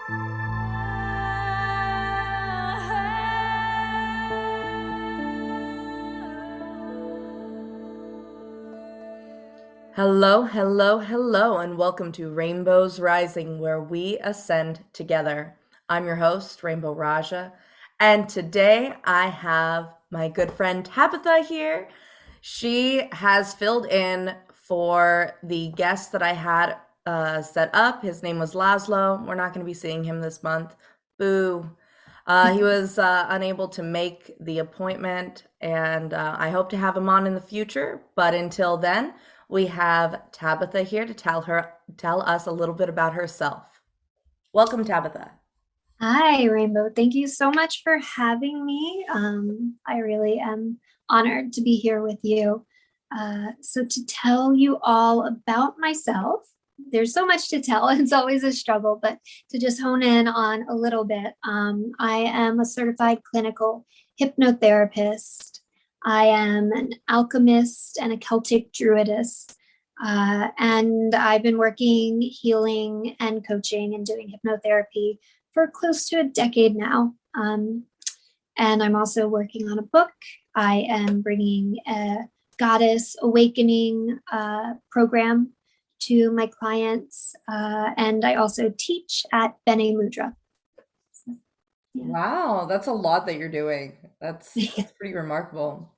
Hello, hello, hello, and welcome to Rainbows Rising, where we ascend together. I'm your host, Rainbow Raaja, and today I have my good friend Tabetha here. She has filled in for the guest that I had set up. His name was Laszlo. We're not going to be seeing him this month. Boo. He was unable to make the appointment, and I hope to have him on in the future. But until then, we have Tabetha here to tell us a little bit about herself. Welcome, Tabetha. Hi, Rainbow. Thank you so much for having me. I really am honored to be here with you. So, to tell you all about myself, there's so much to tell. It's always a struggle, but to just hone in on a little bit, I am a certified clinical hypnotherapist. I am an alchemist and a Celtic druidess. And I've been working, healing, and coaching and doing hypnotherapy for close to a decade now. And I'm also working on a book. I am bringing a goddess awakening program to my clients. And I also teach at Bene Mudra. So, yeah. Wow, that's a lot that you're doing. That's pretty remarkable.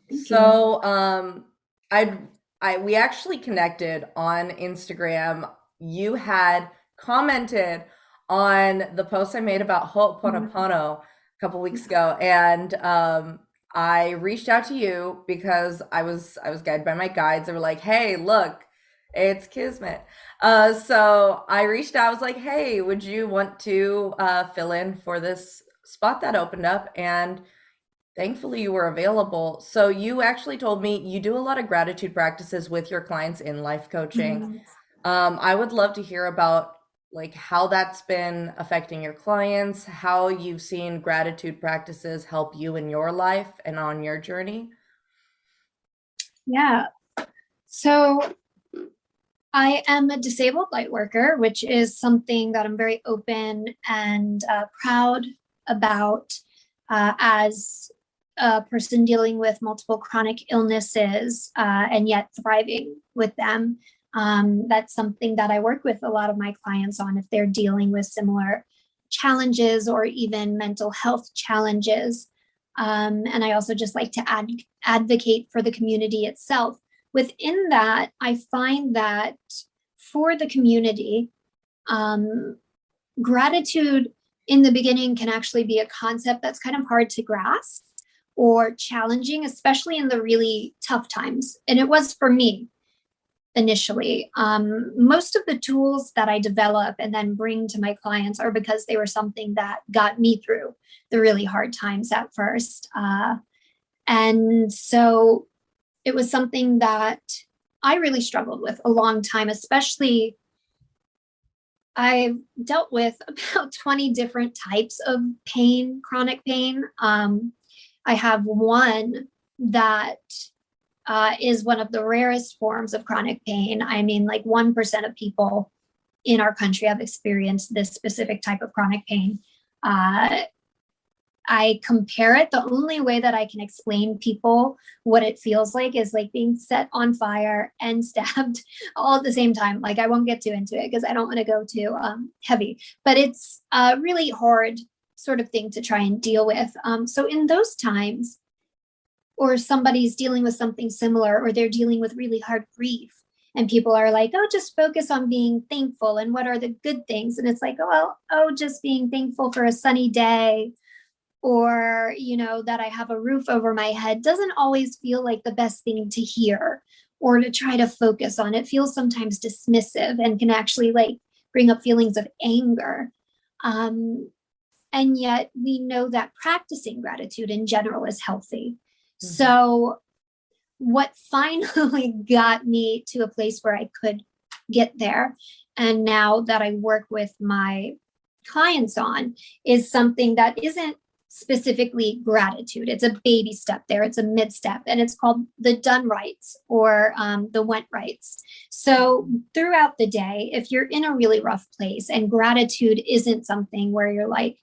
Thank you. So, I we actually connected on Instagram. You had commented on the post I made about Ho'oponopono a couple weeks ago, and I reached out to you because I was guided by my guides. They were like, "Hey, look, it's Kismet." So I reached out. I was like, "Hey, would you want to fill in for this spot that opened up?" And thankfully, you were available. So you actually told me you do a lot of gratitude practices with your clients in life coaching. Mhm. I would love to hear about like how that's been affecting your clients, how you've seen gratitude practices help you in your life and on your journey. Yeah. So I am a disabled light worker, which is something that I'm very open and proud about as a person dealing with multiple chronic illnesses and yet thriving with them. That's something that I work with a lot of my clients on if they're dealing with similar challenges or even mental health challenges. And I also just like to advocate for the community itself. Within that, I find that for the community, um, gratitude in the beginning can actually be a concept that's kind of hard to grasp or challenging, especially in the really tough times. And it was for me initially. Most of the tools that I develop and then bring to my clients are because they were something that got me through the really hard times at first. And so it was something that I really struggled with a long time, especially I've dealt with about 20 different types of pain, chronic pain. I have one that is one of the rarest forms of chronic pain. I mean, like 1% of people in our country have experienced this specific type of chronic pain. I compare it. The only way that I can explain people what it feels like is like being set on fire and stabbed all at the same time. Like I won't get too into it because I don't want to go too heavy, but it's a really hard sort of thing to try and deal with. So in those times, or somebody's dealing with something similar, or they're dealing with really hard grief, and people are like, oh, just focus on being thankful and what are the good things. And it's like, oh, well, just being thankful for a sunny day or that I have a roof over my head doesn't always feel like the best thing to hear or to try to focus on. It feels sometimes dismissive and can actually like bring up feelings of anger. And yet we know that practicing gratitude in general is healthy. Mhm. So what finally got me to a place where I could get there, and now that I work with my clients on, is something that isn't specifically gratitude. It's a baby step there, it's a mid step, and it's called the done rights or the went rights. So throughout the day, if you're in a really rough place and gratitude isn't something where you're like,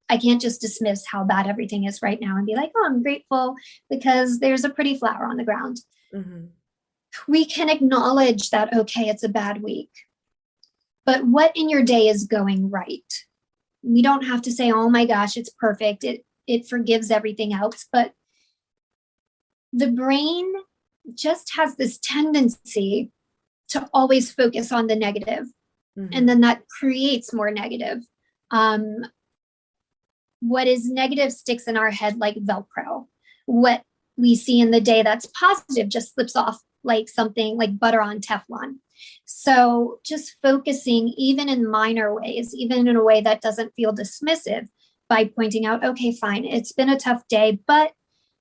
I can't just dismiss how bad everything is right now and be like, oh, I'm grateful because there's a pretty flower on the ground. Mm-hmm. We can acknowledge that, okay, it's a bad week, but what in your day is going right? We don't have to say, oh my gosh, it's perfect. It forgives everything else. But the brain just has this tendency to always focus on the negative. Mm-hmm. And then that creates more negative. What is negative sticks in our head like Velcro. What we see in the day that's positive just slips off like something like butter on Teflon. So just focusing even in minor ways, even in a way that doesn't feel dismissive, by pointing out, okay, fine, it's been a tough day, but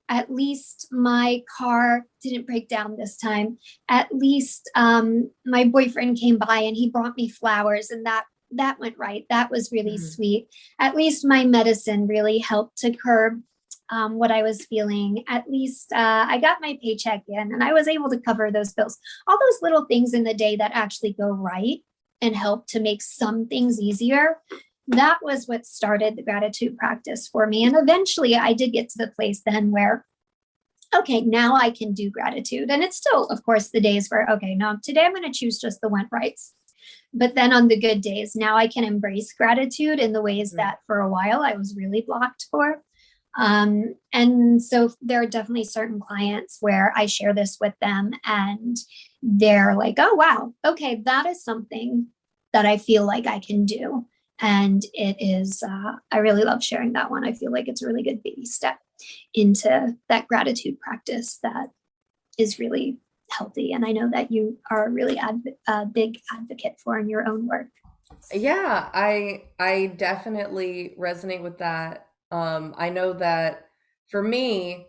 at least my car didn't break down this time. At least my boyfriend came by and he brought me flowers, and that went right. That was really sweet. At least my medicine really helped to curb what I was feeling. At least I got my paycheck in and I was able to cover those bills. All those little things in the day that actually go right and help to make some things easier. That was what started the gratitude practice for me. And eventually I did get to the place then where, okay, now I can do gratitude. And it's still, of course, the days where, okay, no, today I'm going to choose just the went rights. But then on the good days, now I can embrace gratitude in the ways that for a while I was really blocked for. And so there are definitely certain clients where I share this with them and they're like, oh, wow, okay, that is something that I feel like I can do. And it is, I really love sharing that one. I feel like it's a really good baby step into that gratitude practice that is really healthy. And I know that you are really a big advocate for in your own work. Yeah, I definitely resonate with that. I know that for me,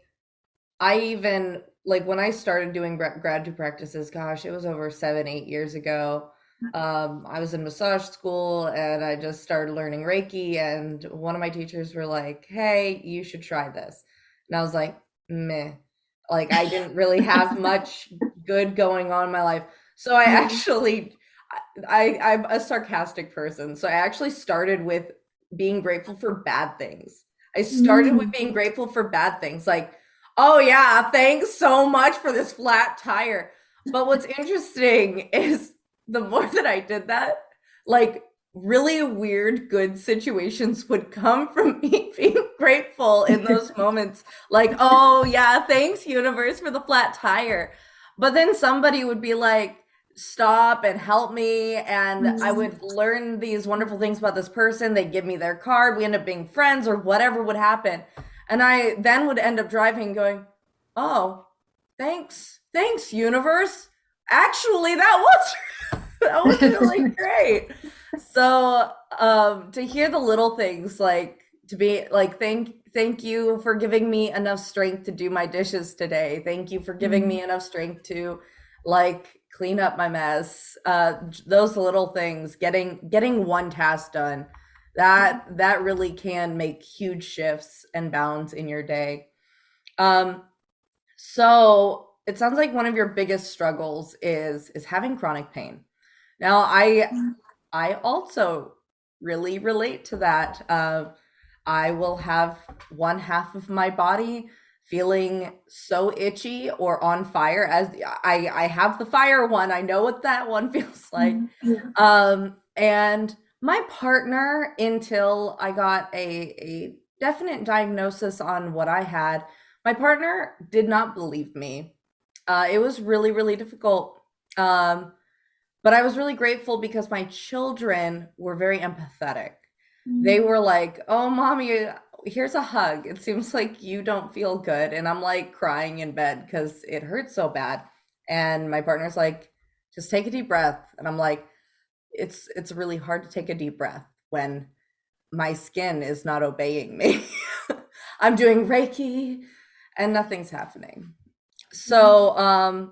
I even like when I started doing gratitude practices, gosh, it was over 7, 8 years ago. I was in massage school and I just started learning Reiki, and one of my teachers were like, hey, you should try this. And I was like, meh. Like I didn't really have much good going on in my life. So I actually, I'm a sarcastic person. So I actually started with being grateful for bad things. I started with being grateful for bad things. Like, oh yeah, thanks so much for this flat tire. But what's interesting is the more that I did that, like really weird, good situations would come from me being grateful in those moments. Like, oh yeah, thanks universe for the flat tire. But then somebody would be like, stop and help me. And I would learn these wonderful things about this person. They'd give me their card. We end up being friends or whatever would happen. And I then would end up driving going, oh, thanks, universe. Actually, that was really great. So to hear the little things, like to be like, thank you for giving me enough strength to do my dishes today. Thank you for giving me enough strength to like clean up my mess. Those little things, getting one task done, that really can make huge shifts and balance in your day. So it sounds like one of your biggest struggles is having chronic pain. Now, I also really relate to that. I will have one half of my body feeling so itchy or on fire, as I have the fire one. I know what that one feels like. And my partner, until I got a definite diagnosis on what I had, my partner did not believe me. It was really, really difficult. But I was really grateful because my children were very empathetic. They were like, oh, mommy, here's a hug. It seems like you don't feel good. And I'm like crying in bed because it hurts so bad. And my partner's like, just take a deep breath. And I'm like, it's really hard to take a deep breath when my skin is not obeying me. I'm doing Reiki and nothing's happening. So,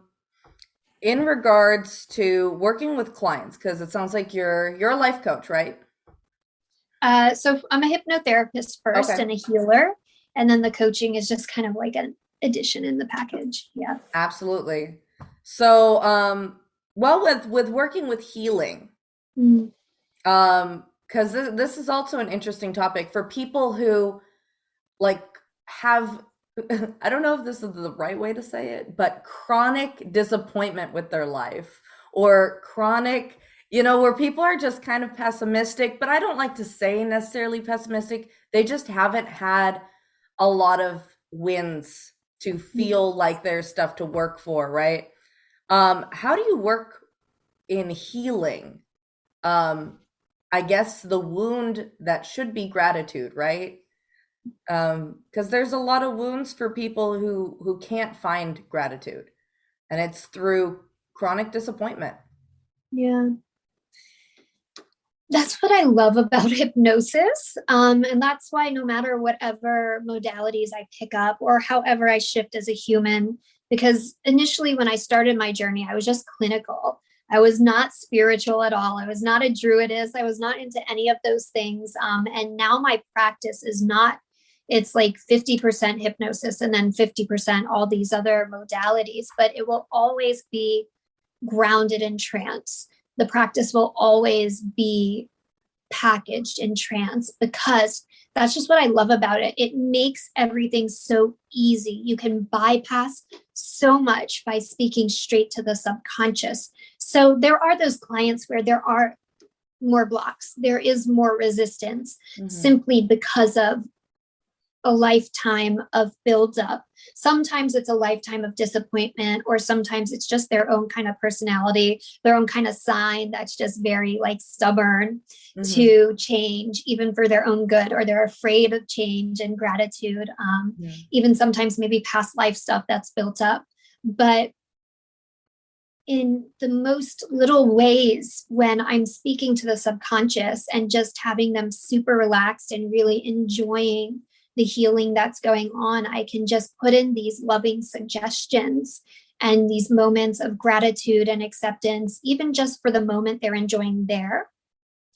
in regards to working with clients, because it sounds like you're a life coach, right? So I'm a hypnotherapist first Okay. and a healer, and then the coaching is just kind of like an addition in the package. Yeah. Absolutely. So, well, with working with healing, Mm. because this is also an interesting topic for people who like have I don't know if this is the right way to say it, but chronic disappointment with their life or chronic, where people are just kind of pessimistic, but I don't like to say necessarily pessimistic. They just haven't had a lot of wins to feel like there's stuff to work for, right? How do you work in healing? I guess the wound that should be gratitude, right? Because there's a lot of wounds for people who can't find gratitude, and it's through chronic disappointment. Yeah. That's what I love about hypnosis. And that's why no matter whatever modalities I pick up or however I shift as a human, because initially when I started my journey, I was just clinical. I was not spiritual at all. I was not a druidess. I was not into any of those things. And now my practice is not, it's like 50% hypnosis and then 50% all these other modalities, but it will always be grounded in trance. The practice will always be packaged in trance because that's just what I love about it. It makes everything so easy. You can bypass so much by speaking straight to the subconscious. So there are those clients where there are more blocks, there is more resistance Mm-hmm. simply because of a lifetime of buildup. Sometimes it's a lifetime of disappointment, or sometimes it's just their own kind of personality, their own kind of sign that's just very like stubborn Mm-hmm. to change, even for their own good, or they're afraid of change and gratitude. Yeah. Even sometimes maybe past life stuff that's built up. But in the most little ways, when I'm speaking to the subconscious and just having them super relaxed and really enjoying the healing that's going on, I can just put in these loving suggestions and these moments of gratitude and acceptance, even just for the moment they're enjoying there,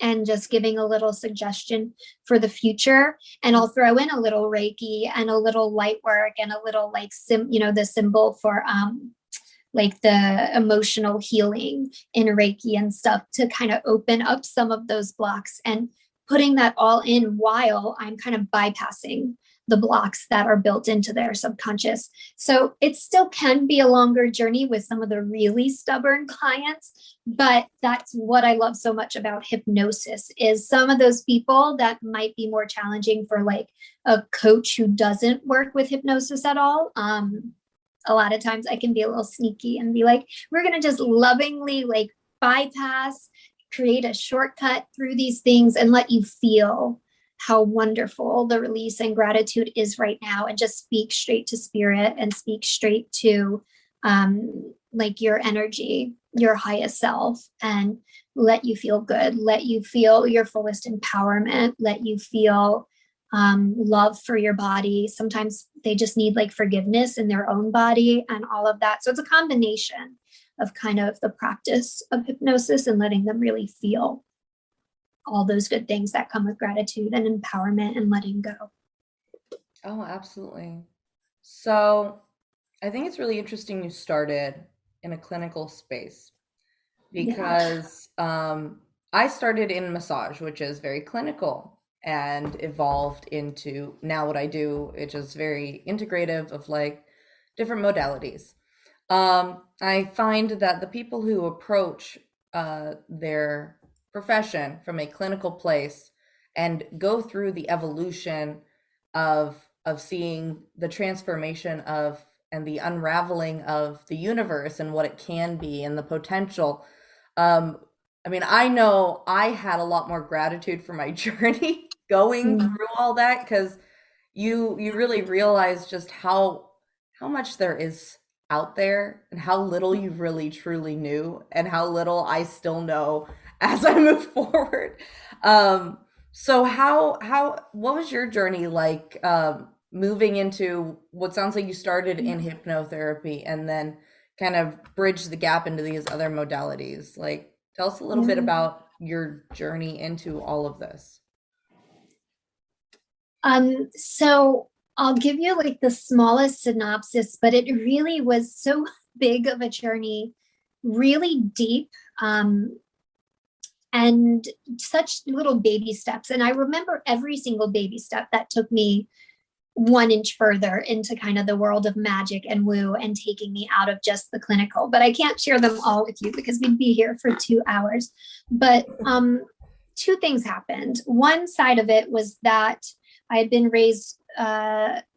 and just giving a little suggestion for the future. And I'll throw in a little Reiki and a little light work and a little like the symbol for like the emotional healing in Reiki and stuff to kind of open up some of those blocks, and putting that all in while I'm kind of bypassing the blocks that are built into their subconscious. So it still can be a longer journey with some of the really stubborn clients, but that's what I love so much about hypnosis is some of those people that might be more challenging for like a coach who doesn't work with hypnosis at all. A lot of times I can be a little sneaky and be like, we're going to just lovingly like bypass, create a shortcut through these things and let you feel how wonderful the release and gratitude is right now, and just speak straight to spirit and speak straight to like your energy, your highest self, and let you feel good, let you feel your fullest empowerment, let you feel love for your body. Sometimes they just need like forgiveness in their own body and all of that. So it's a combination of kind of the practice of hypnosis and letting them really feel all those good things that come with gratitude and empowerment and letting go. Oh, absolutely. So, I think it's really interesting you started in a clinical space Yeah. because I started in massage, which is very clinical, and evolved into now what I do, which is very integrative of like different modalities. I find that the people who approach their profession from a clinical place and go through the evolution of seeing the transformation of and the unraveling of the universe and what it can be and the potential. Um, I mean, I know I had a lot more gratitude for my journey going Mm. through all that because you really realize just how much there is out there and how little you really truly knew and how little I still know as I move forward. Um, so how what was your journey like moving into what sounds like you started in hypnotherapy and then kind of bridge the gap into these other modalities? Like tell us a little bit Yeah. about your journey into all of this. So I'll give you like the smallest synopsis, but it really was so big of a journey, really deep, and such little baby steps. And I remember every single baby step that took me 1 inch further into kind of the world of magic and woo and taking me out of just the clinical. But I can't share them all with you because we'd be here for 2 hours. But two things happened. One side of it was that I had been raised,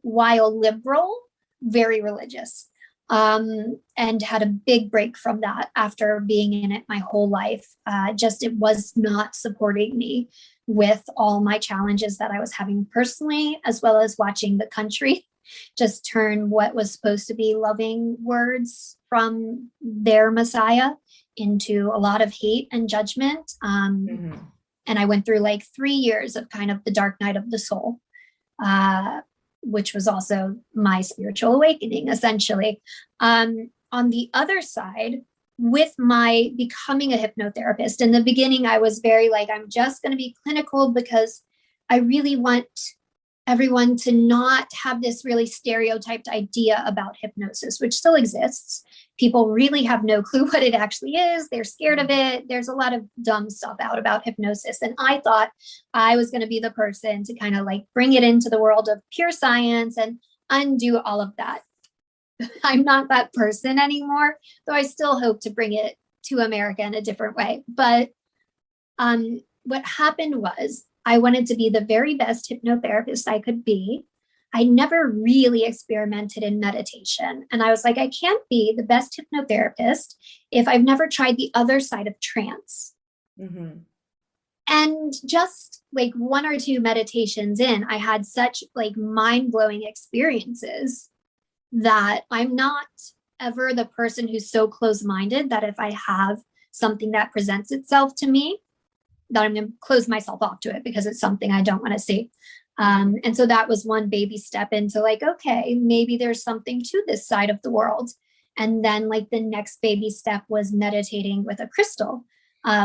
while liberal, very religious, and had a big break from that after being in it my whole life. Just it was not supporting me with all my challenges that I was having personally, as well as watching the country just turn what was supposed to be loving words from their Messiah into a lot of hate and judgment. And I went through like 3 years of kind of the dark night of the soul, which was also my spiritual awakening, essentially. On the other side, with my becoming a hypnotherapist, in the beginning, I was very like, I'm just going to be clinical because I really want everyone to not have this really stereotyped idea about hypnosis, which still exists. People really have no clue what it actually is. They're scared of it. There's a lot of dumb stuff out about hypnosis. And I thought I was going to be the person to kind of like bring it into the world of pure science and undo all of that. I'm not that person anymore, though I still hope to bring it to America in a different way. But what happened was I wanted to be the very best hypnotherapist I could be. I never really experimented in meditation. And I was like, I can't be the best hypnotherapist if I've never tried the other side of trance. And just like 1 or 2 meditations in, I had such like mind-blowing experiences that I'm not ever the person who's so close-minded that if I have something that presents itself to me, that I'm going to close myself off to it because it's something I don't want to see. And so that was one baby step into like, okay, maybe there's something to this side of the world. And then like the next baby step was meditating with a crystal,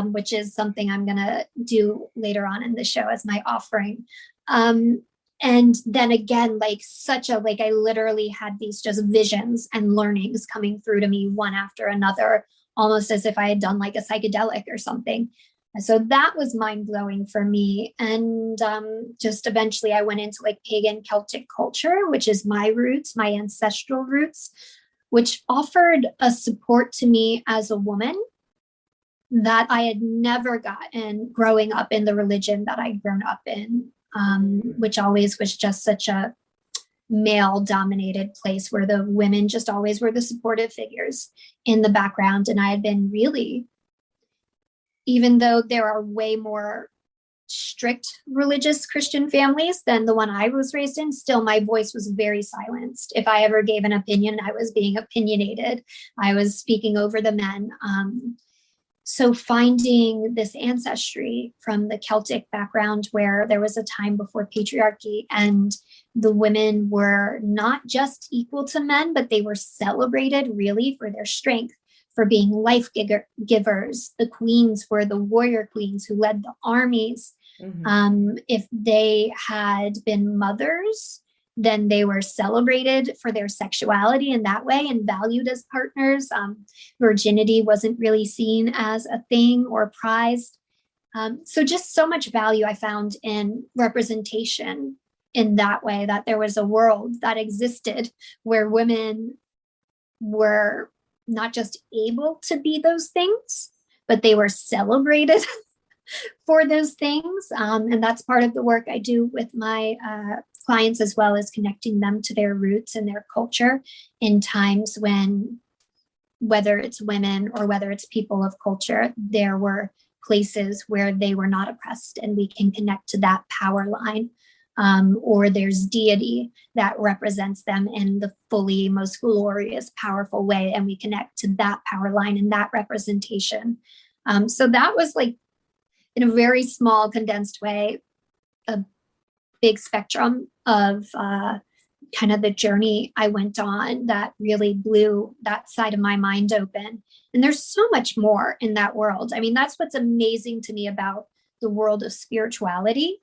which is something I'm going to do later on in the show as my offering. And then again, like I literally had these just visions and learnings coming through to me one after another, almost as if I had done like a psychedelic or something. And so that was mind blowing for me. And just eventually I went into like pagan Celtic culture, which is my roots, my ancestral roots, which offered a support to me as a woman that I had never gotten growing up in the religion that I'd grown up in, which always was just such a male dominated place where the women just always were the supportive figures in the background. And I had been really, even though there are way more strict religious Christian families than the one I was raised in, still my voice was very silenced. If I ever gave an opinion, I was being opinionated. I was speaking over the men. So finding this ancestry from the Celtic background where there was a time before patriarchy and the women were not just equal to men, but they were celebrated really for their strength, for being life givers. The queens were the warrior queens who led the armies. If they had been mothers, then they were celebrated for their sexuality in that way and valued as partners. Virginity wasn't really seen as a thing or prized. So just so much value I found in representation in that way, that there was a world that existed where women were not just able to be those things, but they were celebrated for those things. And that's part of the work I do with my clients, as well as connecting them to their roots and their culture in times when, whether it's women or whether it's people of culture, there were places where they were not oppressed, and we can connect to that power line. Or there's deity that represents them in the fully most glorious, powerful way, and we connect to that power line and that representation. So that was like, in a very small, condensed way, a big spectrum of kind of the journey I went on that really blew that side of my mind open. And there's so much more in that world. I mean, that's what's amazing to me about the world of spirituality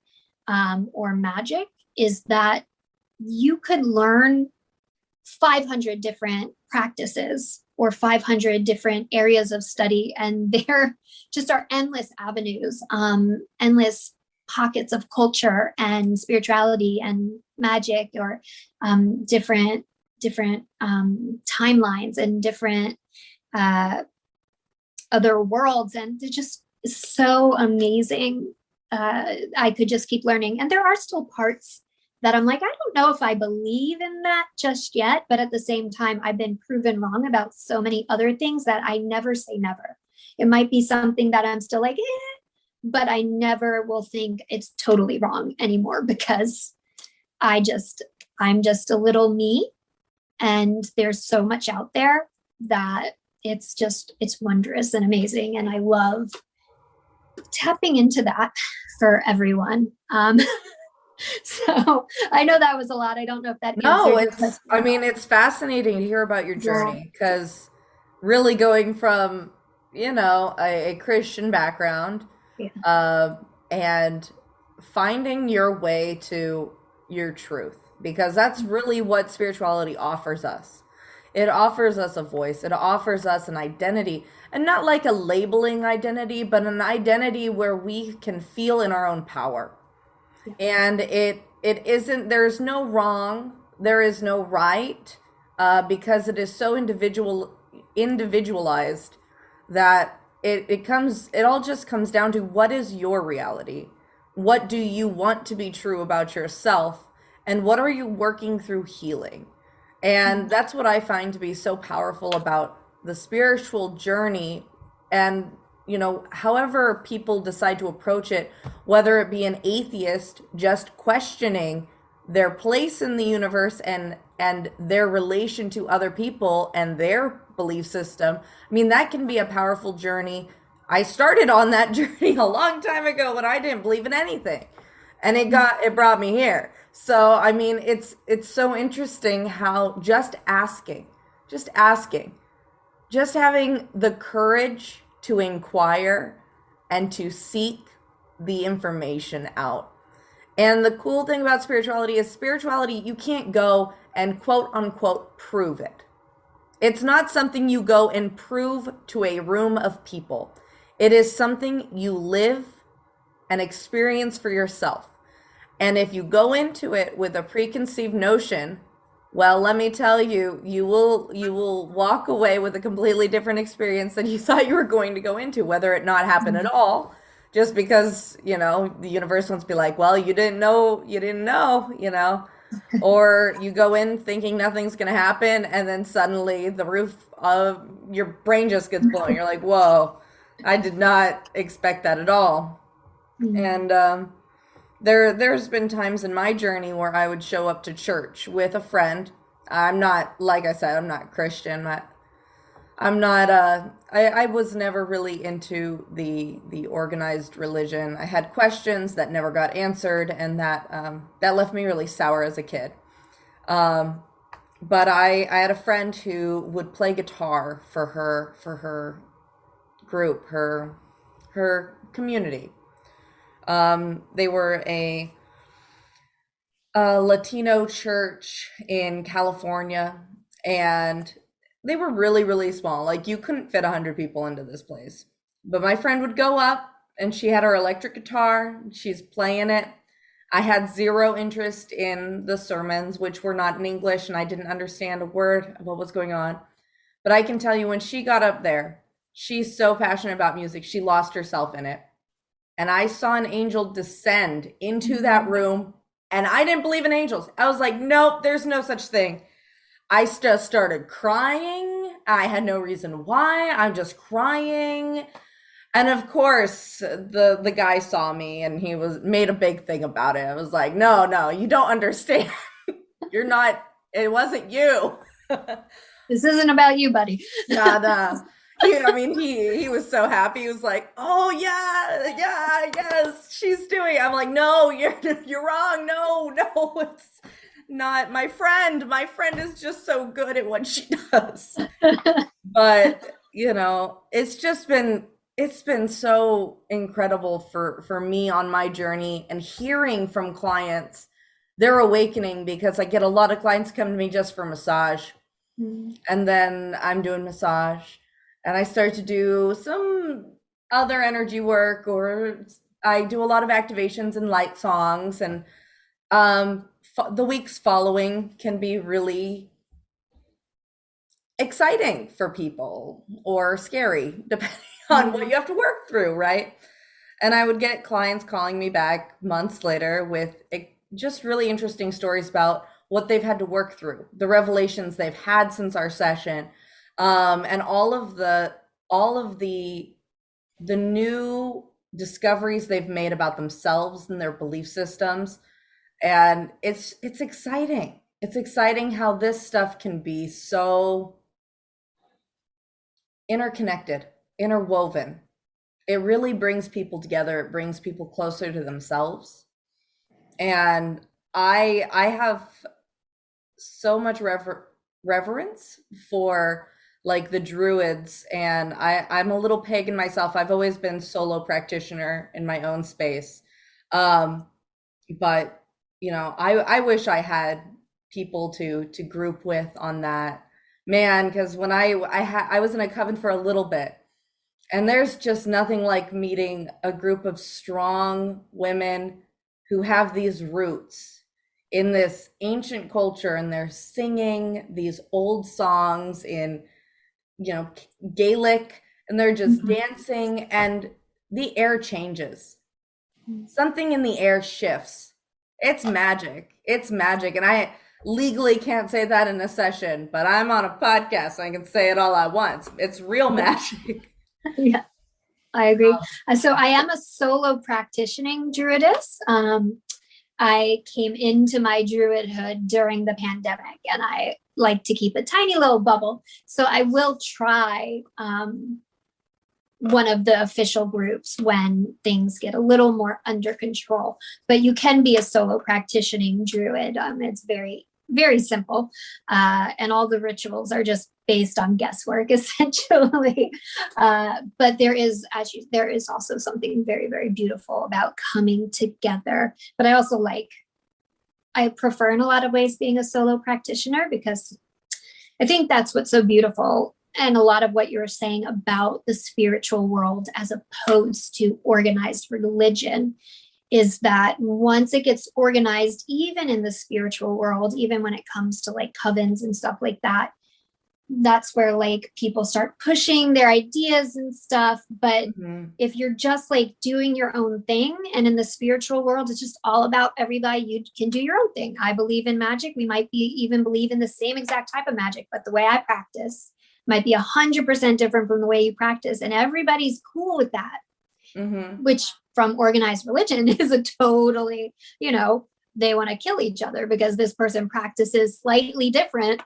or magic, is that you could learn 500 different practices or 500 different areas of study, and there just are endless avenues, endless pockets of culture and spirituality and magic, or different timelines and different other worlds, and they're just so amazing. I could just keep learning, and there are still parts that I'm like, I don't know if I believe in that just yet, but at the same time, I've been proven wrong about so many other things that I never say never. It might be something that I'm still like, but I never will think it's totally wrong anymore, because I'm just a little me, and there's so much out there that it's wondrous and amazing, and I love tapping into that for everyone. So I know that was a lot. I don't know if that No, answered your question. it's fascinating to hear about your Yeah. journey, because really going from, a Christian background, Yeah. and finding your way to your truth, because that's really what spirituality offers us. It offers us a voice, it offers us an identity, and not like a labeling identity, but an identity where we can feel in our own power. Yeah. And it isn't, there's no wrong, there is no right, because it is so individualized, that it all just comes down to, what is your reality? What do you want to be true about yourself? And what are you working through healing? And that's what I find to be so powerful about the spiritual journey. And, however people decide to approach it, whether it be an atheist just questioning their place in the universe and their relation to other people and their belief system. I mean, that can be a powerful journey. I started on that journey a long time ago when I didn't believe in anything, and it brought me here. So I mean, it's so interesting how just asking, just having the courage to inquire and to seek the information out. And the cool thing about spirituality, you can't go and quote unquote prove it. It's not something you go and prove to a room of people. It is something you live and experience for yourself. And if you go into it with a preconceived notion, well, let me tell you, you will walk away with a completely different experience than you thought you were going to go into, whether it not happen at all, just because, the universe wants to be like, well, you didn't know, or you go in thinking nothing's going to happen, and then suddenly the roof of your brain just gets blown. You're like, whoa, I did not expect that at all. And there's been times in my journey where I would show up to church with a friend. I'm not, like I said, I'm not Christian. I was never really into the organized religion. I had questions that never got answered, and that left me really sour as a kid. But I had a friend who would play guitar for her group, her community. They were a Latino church in California, and they were really, really small. Like, you couldn't fit 100 people into this place. But my friend would go up, and she had her electric guitar. She's playing it. I had zero interest in the sermons, which were not in English, and I didn't understand a word of what was going on. But I can tell you, when she got up there, she's so passionate about music, she lost herself in it. And I saw an angel descend into that room, and I didn't believe in angels. I was like, nope, there's no such thing. I just started crying. I had no reason why. I'm just crying. And of course, the guy saw me, and he made a big thing about it. I was like, no, you don't understand. You're not, it wasn't you. This isn't about you, buddy. Nah. He was so happy. He was like, "Oh yeah, yes, she's doing it." I'm like, "No, you're wrong. No, it's not my friend. My friend is just so good at what she does." But, it's been so incredible for me on my journey, and hearing from clients they're awakening, because I get a lot of clients come to me just for massage, Mm. and then I'm doing massage, and I start to do some other energy work, or I do a lot of activations and light songs, and the weeks following can be really exciting for people or scary, depending on what Mm. you have to work through, right? And I would get clients calling me back months later with just really interesting stories about what they've had to work through, the revelations they've had since our session, and all of the new discoveries they've made about themselves and their belief systems. And it's exciting. It's exciting how this stuff can be so interconnected, interwoven. It really brings people together. It brings people closer to themselves. And I have so much reverence for like the druids, and I'm a little pagan myself. I've always been solo practitioner in my own space. Um, but I wish I had people to group with on that, man, because when I was in a coven for a little bit, and there's just nothing like meeting a group of strong women who have these roots in this ancient culture, and they're singing these old songs in, Gaelic, and they're just Mhm. dancing, and the air changes. Something in the air shifts. It's magic. It's magic. And I legally can't say that in a session, but I'm on a podcast, so I can say it all at once. It's real Yeah, magic. yeah, I agree. So I am a solo practicing druidess. I came into my druidhood during the pandemic, and I like to keep a tiny little bubble. So I will try one of the official groups when things get a little more under control. But you can be a solo practicing druid. It's very, very simple. And all the rituals are just based on guesswork, essentially. But there is also something very, very beautiful about coming together. But I prefer in a lot of ways being a solo practitioner, because I think that's what's so beautiful. And a lot of what you're saying about the spiritual world as opposed to organized religion is that once it gets organized, even in the spiritual world, even when it comes to like covens and stuff like that, that's where like people start pushing their ideas and stuff. But Mm-hmm. if you're just like doing your own thing, and in the spiritual world it's just all about everybody, you can do your own thing. I believe in magic. We might be even believe in the same exact type of magic, but the way I practice might be 100% different from the way you practice, and everybody's cool with that. Mm-hmm. Which from organized religion is a totally, they want to kill each other because this person practices slightly different,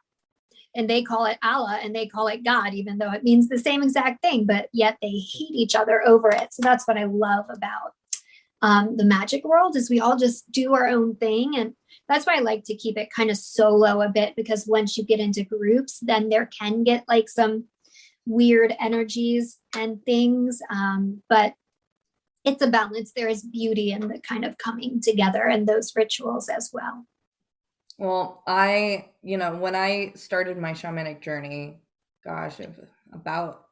and they call it Allah and they call it God, even though it means the same exact thing, but yet they hate each other over it. So that's what I love about the magic world, is we all just do our own thing. And that's why I like to keep it kind of solo a bit, because once you get into groups, then there can get like some weird energies and things. But it's a balance. There is beauty in the kind of coming together and those rituals as well. Well, when I started my shamanic journey, gosh, about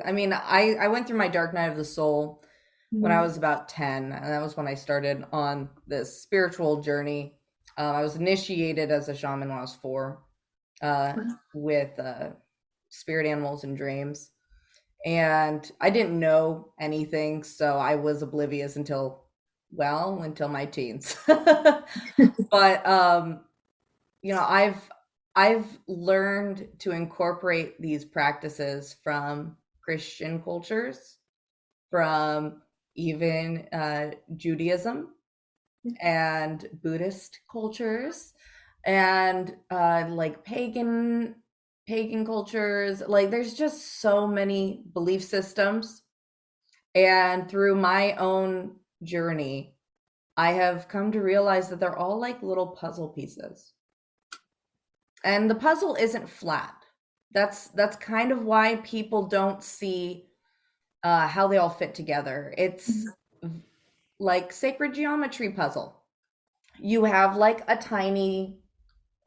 I mean, I went through my dark night of the soul when I Mm. was about 10, and that was when I started on this spiritual journey. I was initiated as a shaman when I was 4, uh, with spirit animals and dreams. And I didn't know anything, so I was oblivious until my teens. But I've learned to incorporate these practices from Christian cultures, from even Judaism and Buddhist cultures, and like pagan cultures. Like, there's just so many belief systems, and through my own journey, I have come to realize that they're all like little puzzle pieces. And the puzzle isn't flat. That's kind of why people don't see how they all fit together. It's like sacred geometry puzzle. you have like a tiny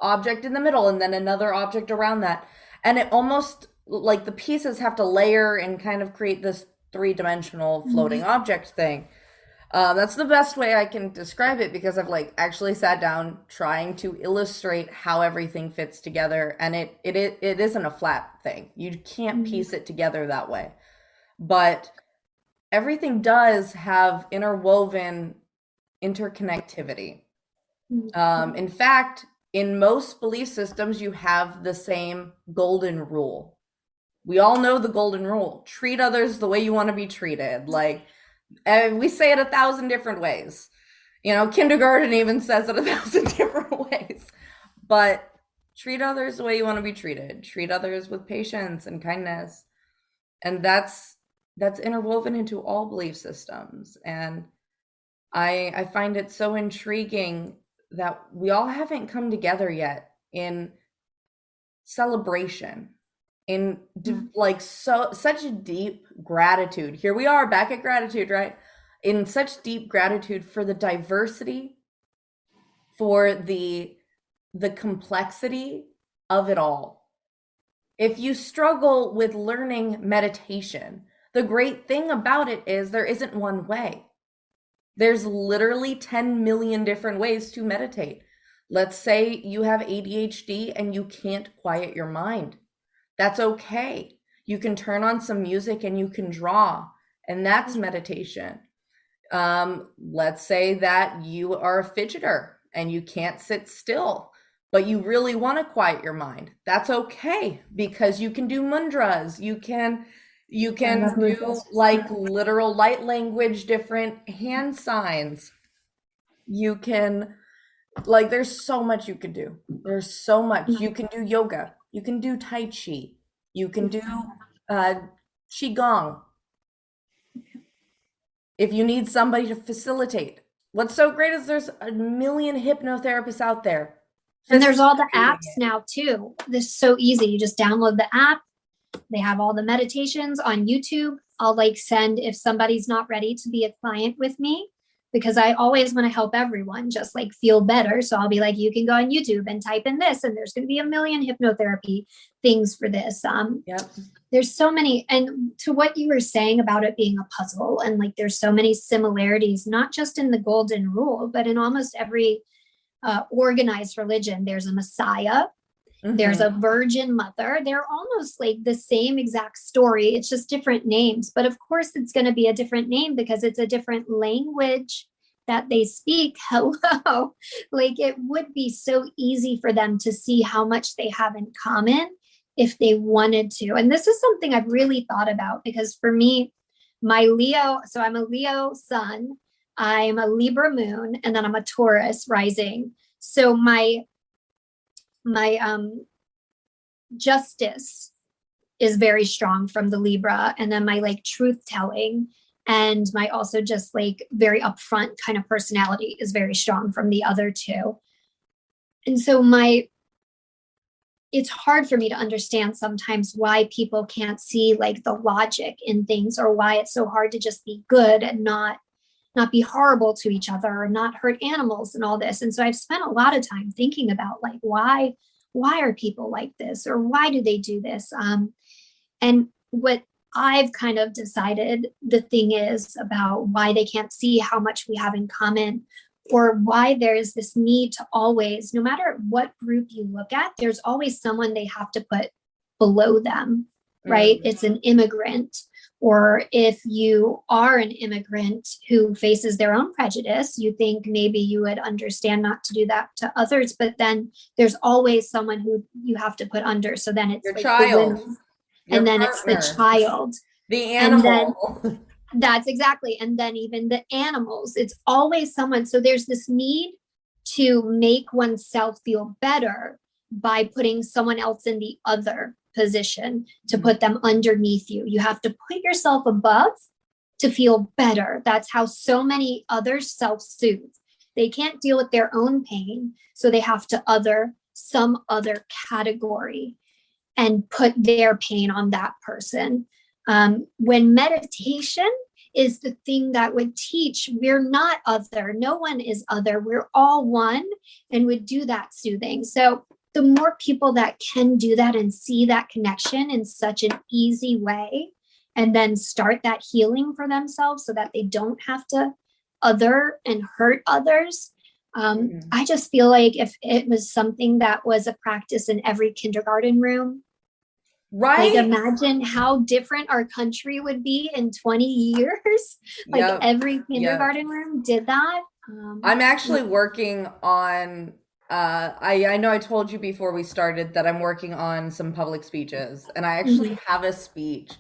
object in the middle and then another object around that. And it almost like the pieces have to layer and kind of create this three-dimensional floating Mhm. object thing. That's the best way I can describe it because I've like actually sat down trying to illustrate how everything fits together, and it isn't a flat thing. You can't Mhm. piece it together that way. But everything does have interwoven interconnectivity. Mhm. In fact, in most belief systems, you have the same golden rule. We all know the golden rule: treat others the way you want to be treated. Like, and we say it 1,000 different ways. You know, kindergarten even says it 1,000 different ways. But treat others the way you want to be treated. Treat others with patience and kindness. And that's interwoven into all belief systems. And I find it so intriguing that we all haven't come together yet in celebration, in like so such deep gratitude. Here we are back at gratitude, right? In such deep gratitude for the diversity, for the complexity of it all. If you struggle with learning meditation, the great thing about it is there isn't one way. There's literally 10 million different ways to meditate. Let's say you have ADHD and you can't quiet your mind. That's okay. You can turn on some music and you can draw, and that's meditation. Let's say that you are a fidgeter and you can't sit still, but you really want to quiet your mind. That's okay because you can do mudras. You I can love do movements. like literal light language, different hand signs. You can like there's so much you can do. There's so much. You can do yoga. You can do tai chi. You can do uh qigong if you need somebody to facilitate. What's so great is there's a million hypnotherapists out there And there's all the facilitating apps it. now too. This is so easy. You just download the app. They have all the meditations on YouTube. I'll like send if somebody's not ready to be a client with me because I always want to help everyone just like feel better. So I'll be like, you can go on YouTube and type in this, and there's going to be a million hypnotherapy things for this. Yep. There's so many, and to what you were saying about it being a puzzle, and like there's so many similarities, not just in the golden rule, but in almost every organized religion. There's a Messiah, there's a Mm-hmm. virgin mother. They're almost like the same exact story. It's just different names. But of course, it's going to be a different name because it's a different language that they speak. Hello. Like it would be so easy for them to see how much they have in common if they wanted to. And this is something I've really thought about because for me, my Leo, so I'm a Leo sun, I'm a Libra moon, and then I'm a Taurus rising. So my justice is very strong from the Libra, and then my like truth telling and my also just like very upfront kind of personality is very strong from the other two. And so my it's hard for me to understand sometimes why people can't see like the logic in things, or why it's so hard to just be good and not be horrible to each other or not hurt animals and all this. And so I've spent a lot of time thinking about like why are people like this, or why do they do this? And what I've kind of decided the thing is about why they can't see how much we have in common, or why there is this need to always, no matter what group you look at, there's always someone they have to put below them, right? Mm. It's an immigrant. Or if you are an immigrant who faces their own prejudice, you think maybe you would understand not to do that to others, but then there's always someone who you have to put under. So then it's Your like the child, women, your and then it's the partner, child, the and then animal. that's exactly, and then even the animals, it's always someone. So there's this need to make oneself feel better by putting someone else in the other position, to put them underneath you. You have to put yourself above to feel better. That's how so many others self-soothe. They can't deal with their own pain, so they have to other some other category and put their pain on that person. When meditation is the thing that would teach we're not other. No one is other. We're all one, and would do that soothing. So the more people that can do that and see that connection in such an easy way, and then start that healing for themselves so that they don't have to other and hurt others. I just feel like if it was something that was a practice in every kindergarten room, like Right? imagine how different our country would be in 20 years. Like Yep. every Yep. kindergarten room did that. I'm actually working on I know I told you before we started that I'm working on some public speeches, and I actually Mhm. have a speech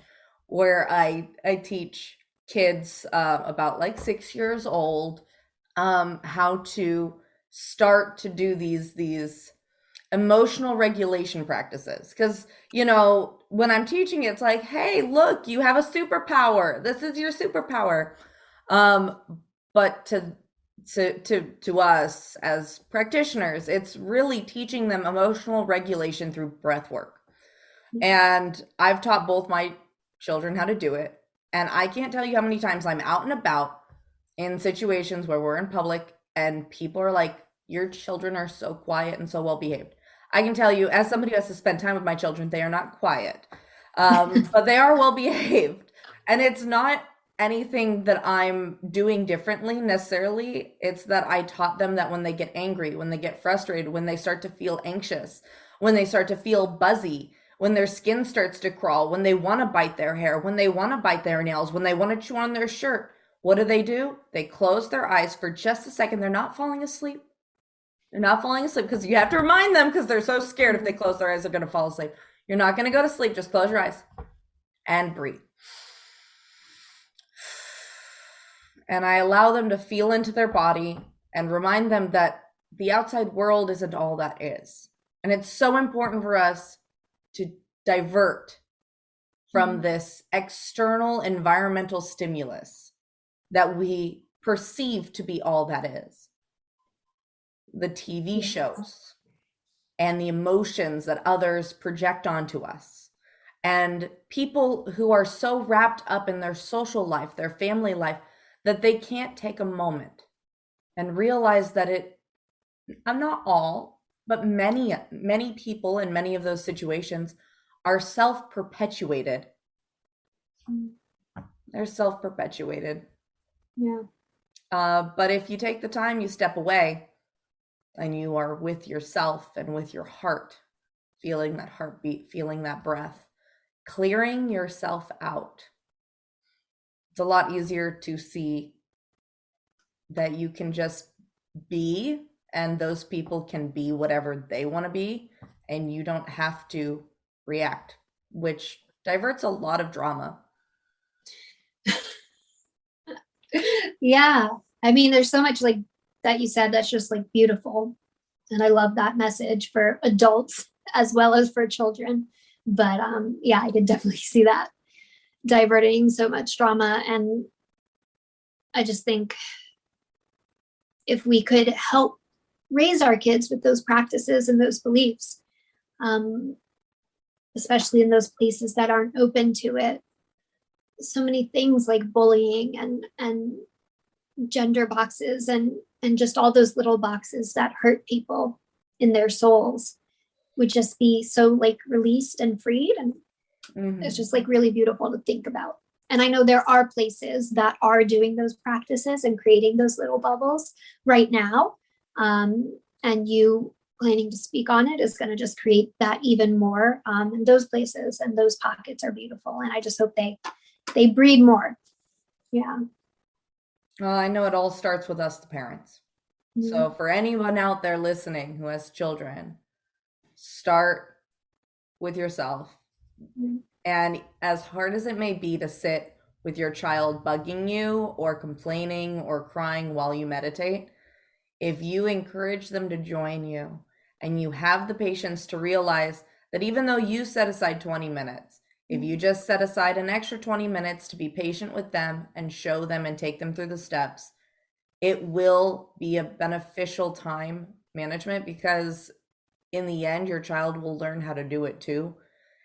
where I teach kids about like 6 years old how to start to do these emotional regulation practices. Because, you know, when I'm teaching, it's like, hey, look, you have a superpower. This is your superpower. Um, but to us as practitioners, it's really teaching them emotional regulation through breath work. And I've taught both my children how to do it. And I can't tell you how many times I'm out and about in situations where we're in public and people are like, your children are so quiet and so well behaved. I can tell you, as somebody who has to spend time with my children, they are not quiet, but they are well behaved. And it's not anything that I'm doing differently necessarily. It's that I taught them that when they get angry, when they get frustrated, when they start to feel anxious, when they start to feel buzzy, when their skin starts to crawl, when they want to bite their hair, when they want to bite their nails, when they want to chew on their shirt, what do? They close their eyes for just a second. They're not falling asleep. They're not falling asleep because you have to remind them because they're so scared if they close their eyes, they're going to fall asleep. You're not going to go to sleep. Just close your eyes and breathe. And I allow them to feel into their body and remind them that the outside world isn't all that is. And it's so important for us to divert from this external environmental stimulus that we perceive to be all that is. The TV shows and the emotions that others project onto us. And people who are so wrapped up in their social life, their family life, that they can't take a moment and realize that not all, but many people in many of those situations are self-perpetuated. They're self-perpetuated. Yeah. But if you take the time, you step away and you are with yourself and with your heart, feeling that heartbeat, feeling that breath, clearing yourself out. It's a lot easier to see that you can just be, and those people can be whatever they want to be, and you don't have to react, which diverts a lot of drama. Yeah. I mean, there's so much like that you said that's just like beautiful. And I love that message for adults as well as for children. But yeah, I could definitely see that diverting so much drama. And I just think if we could help raise our kids with those practices and those beliefs, um, especially in those places that aren't open to it, so many things like bullying and gender boxes and just all those little boxes that hurt people in their souls would just be so like released and freed. And it's just like really beautiful to think about. And I know there are places that are doing those practices and creating those little bubbles right now. And you planning to speak on it is going to just create that even more. And those places and those pockets are beautiful. And I just hope they breed more. Yeah. Well, I know it all starts with us, the parents. So for anyone out there listening who has children, start with yourself. And as hard as it may be to sit with your child bugging you or complaining or crying while you meditate, if you encourage them to join you and you have the patience to realize that even though you set aside 20 minutes, if you just set aside an extra 20 minutes to be patient with them and show them and take them through the steps, it will be a beneficial time management, because in the end, your child will learn how to do it too.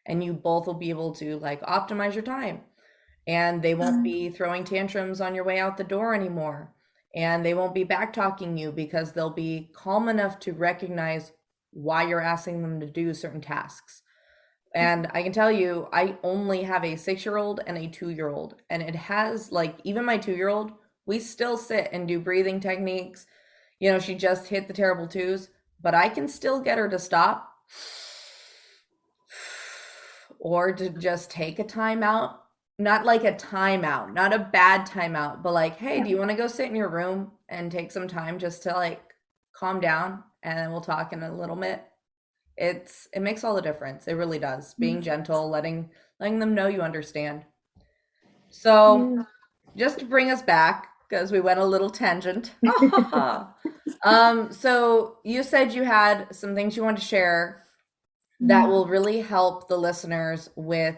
And you both will be able to like optimize your time. and they won't be throwing tantrums on your way out the door anymore. And they won't be back talking you because they'll be calm enough to recognize why you're asking them to do certain tasks. And I can tell you, I only have a 6-year-old and a 2-year-old. And it has, like, even my 2-year-old, we still sit and do breathing techniques. You know, she just hit the terrible twos, but I can still get her to stop or to just take a timeout. Not like a timeout, not a bad timeout, but like, hey, do you want to go sit in your room and take some time just to like calm down and then we'll talk in a little bit? It makes all the difference. It really does. Being gentle, letting them know you understand. So just to bring us back, because we went a little tangent. So you said you had some things you want to share that will really help the listeners with,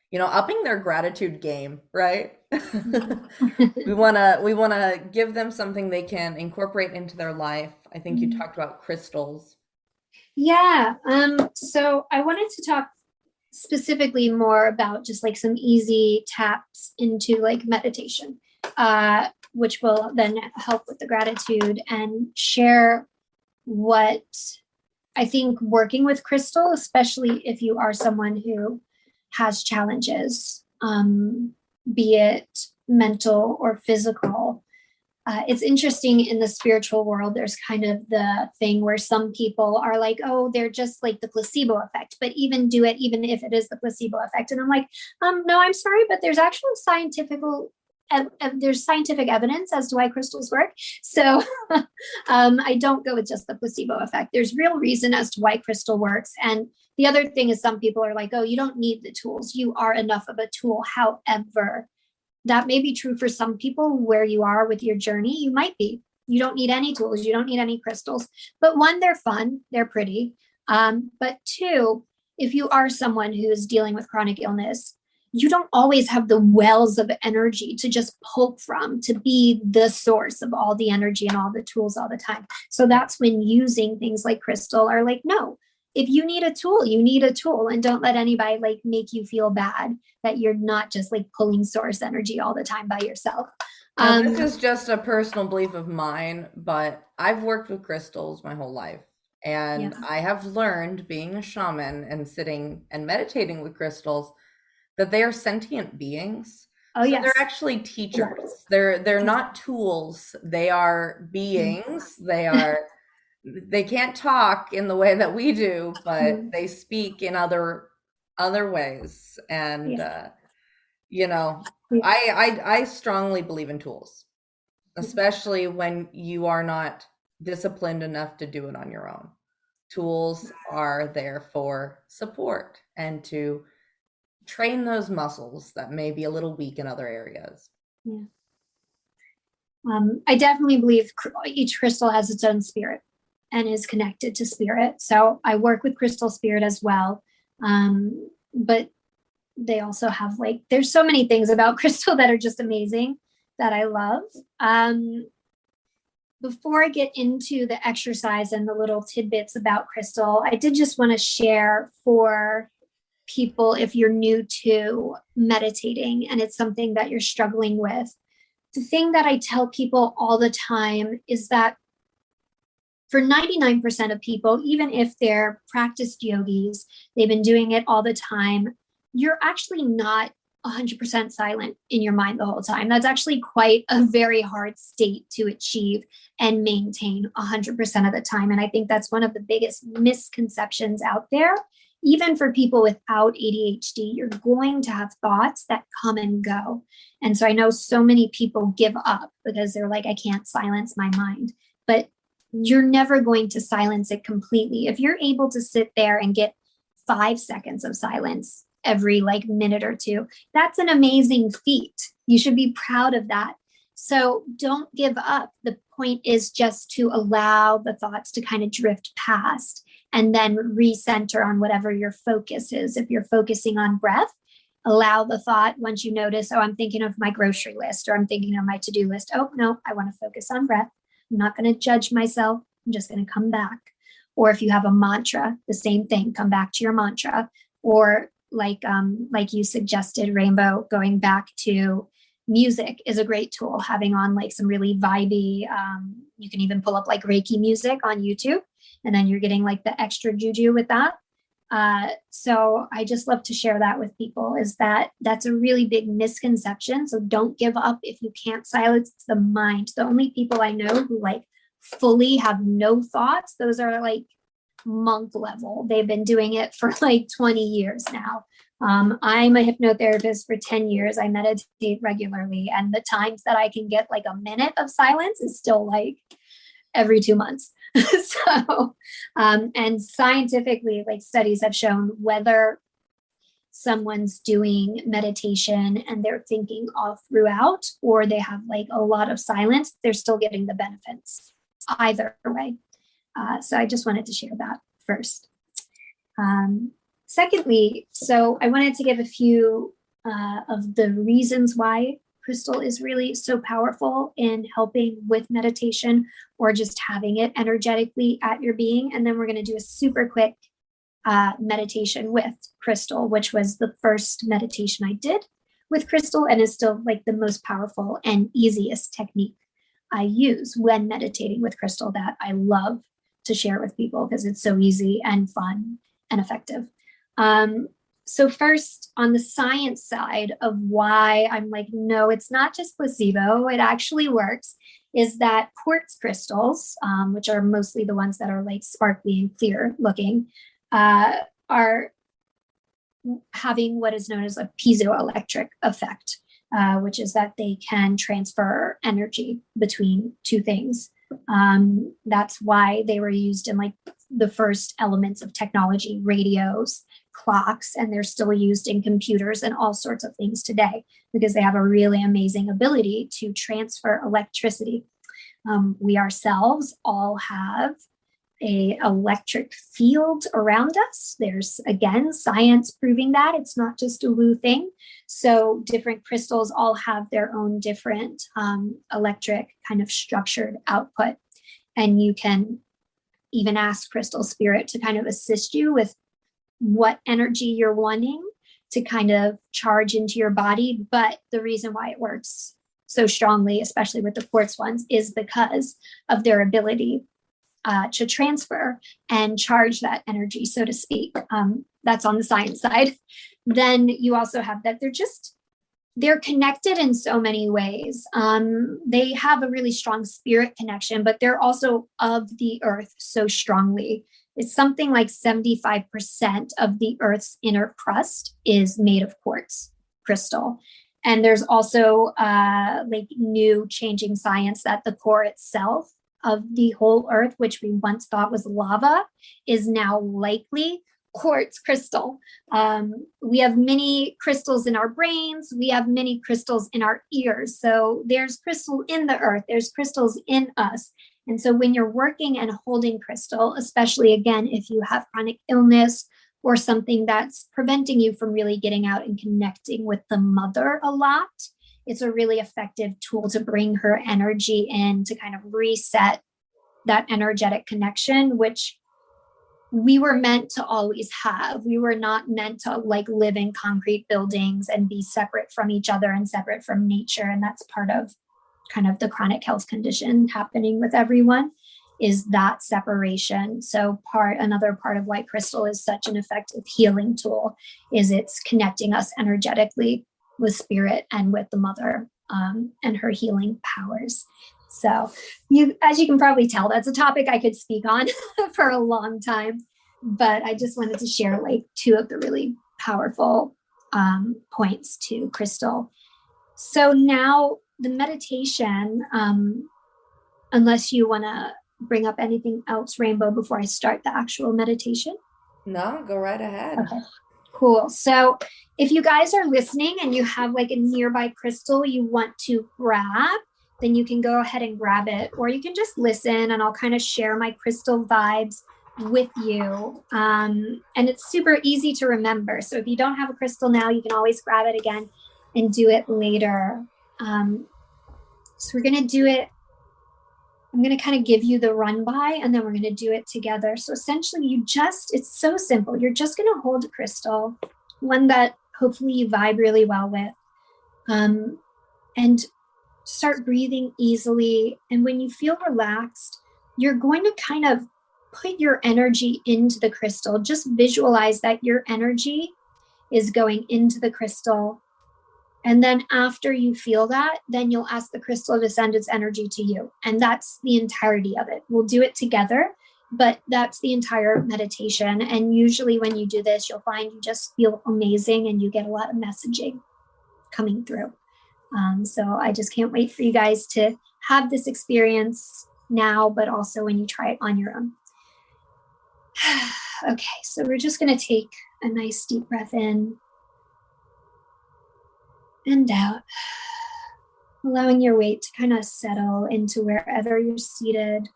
you know, upping their gratitude game, right? We want to give them something they can incorporate into their life. I think you talked about crystals. Yeah. So I wanted to talk specifically more about just like some easy taps into like meditation, which will then help with the gratitude, and share what I think working with crystal, especially if you are someone who has challenges, be it mental or physical. It's interesting in the spiritual world, there's kind of the thing where some people are like, oh, they're just like the placebo effect, but even do it, even if it is the placebo effect. And I'm like, no, I'm sorry, but there's actual there's scientific evidence as to why crystals work. So I don't go with just the placebo effect. There's real reason as to why crystal works. And the other thing is some people are like, oh, you don't need the tools. You are enough of a tool. However, that may be true for some people where you are with your journey. You might be. You don't need any tools. You don't need any crystals. But one, they're fun. They're pretty. But two, if you are someone who is dealing with chronic illness, you don't always have the wells of energy to just pull from, to be the source of all the energy and all the tools all the time. So that's when using things like crystal are like, no, if you need a tool, you need a tool, and don't let anybody like make you feel bad that you're not just like pulling source energy all the time by yourself. Now, this is just a personal belief of mine, but I've worked with crystals my whole life. And I have learned, being a shaman and sitting and meditating with crystals, that they are sentient beings. Oh, so yes. They're actually teachers. They're not tools. They are beings. They can't talk in the way that we do, but they speak in other ways. And you know, I strongly believe in tools, especially when you are not disciplined enough to do it on your own. Tools are there for support and to train those muscles that may be a little weak in other areas. Yeah. I definitely believe each crystal has its own spirit and is connected to spirit. So I work with crystal spirit as well. But they also have like, there's so many things about crystal that are just amazing that I love. Before I get into the exercise and the little tidbits about crystal, I did just want to share for people, if you're new to meditating and it's something that you're struggling with, the thing that I tell people all the time is that for 99% of people, even if they're practiced yogis, they've been doing it all the time, you're actually not 100% silent in your mind the whole time. That's actually quite a very hard state to achieve and maintain 100% of the time. And I think that's one of the biggest misconceptions out there. Even for people without ADHD, you're going to have thoughts that come and go. And so I know so many people give up because they're like, I can't silence my mind. But you're never going to silence it completely. If you're able to sit there and get 5 seconds of silence every like minute or two, that's an amazing feat. You should be proud of that. So don't give up. The point is just to allow the thoughts to kind of drift past and then recenter on whatever your focus is. If you're focusing on breath, allow the thought once you notice, oh, I'm thinking of my grocery list or I'm thinking of my to-do list. Oh, no, I want to focus on breath. I'm not going to judge myself. I'm just going to come back. Or if you have a mantra, the same thing, come back to your mantra. Or like you suggested, Rainbow, going back to music is a great tool. Having on like some really vibey, you can even pull up like Reiki music on YouTube, and then you're getting like the extra juju with that. So I just love to share that with people, is that that's a really big misconception. So don't give up if you can't silence the mind. The only people I know who like fully have no thoughts, those are like monk level. They've been doing it for like 20 years now. I'm a hypnotherapist for 10 years. I meditate regularly, and the times that I can get like a minute of silence is still like every 2 months. So, and scientifically, like studies have shown whether someone's doing meditation and they're thinking all throughout, or they have like a lot of silence, they're still getting the benefits either way. So I just wanted to share that first. Secondly, so I wanted to give a few of the reasons why crystal is really so powerful in helping with meditation or just having it energetically at your being. And then we're going to do a super quick meditation with crystal, which was the first meditation I did with crystal and is still like the most powerful and easiest technique I use when meditating with crystal, that I love to share with people because it's so easy and fun and effective. So first, on the science side of why I'm like, no, it's not just placebo, it actually works, is that quartz crystals, which are mostly the ones that are like sparkly and clear looking, are having what is known as a piezoelectric effect, which is that they can transfer energy between two things. That's why they were used in like the first elements of technology, radios, clocks, and they're still used in computers and all sorts of things today because they have a really amazing ability to transfer electricity. We ourselves all have a electric field around us. There's, again, science proving that it's not just a woo thing. So different crystals all have their own different electric kind of structured output. And you can even ask crystal spirit to kind of assist you with what energy you're wanting to kind of charge into your body. But the reason why it works so strongly, especially with the quartz ones, is because of their ability to transfer and charge that energy, so to speak. That's on the science side. Then you also have that they're connected in so many ways. They have a really strong spirit connection, but they're also of the earth so strongly. It's something like 75% of the earth's inner crust is made of quartz crystal. And there's also like new changing science that the core itself of the whole earth, which we once thought was lava, is now likely quartz crystal. We have many crystals in our brains. We have many crystals in our ears. So there's crystal in the earth. There's crystals in us. And so when you're working and holding crystal, especially again, if you have chronic illness or something that's preventing you from really getting out and connecting with the mother a lot, it's a really effective tool to bring her energy in to kind of reset that energetic connection, which we were meant to always have. We were not meant to like live in concrete buildings and be separate from each other and separate from nature. And that's part of kind of the chronic health condition happening with everyone, is that separation. So another part of why crystal is such an effective healing tool is it's connecting us energetically with spirit and with the mother and her healing powers. So as you can probably tell, that's a topic I could speak on for a long time, but I just wanted to share like two of the really powerful points to crystal. So now the meditation, unless you want to bring up anything else, Rainbow, before I start the actual meditation. No, go right ahead. Okay, cool. So if you guys are listening and you have like a nearby crystal you want to grab, then you can go ahead and grab it, or you can just listen and I'll kind of share my crystal vibes with you. And it's super easy to remember. So if you don't have a crystal now, you can always grab it again and do it later. So we're going to do it. I'm going to kind of give you the run by and then we're going to do it together. So essentially it's so simple. You're just going to hold a crystal one that hopefully you vibe really well with. And start breathing easily. And when you feel relaxed, you're going to kind of put your energy into the crystal. Just visualize that your energy is going into the crystal. And then after you feel that, then you'll ask the crystal to send its energy to you. And that's the entirety of it. We'll do it together, but that's the entire meditation. And usually when you do this, you'll find you just feel amazing and you get a lot of messaging coming through. So I just can't wait for you guys to have this experience now, but also when you try it on your own. Okay, so we're just going to take a nice deep breath in and out, allowing your weight to kind of settle into wherever you're seated,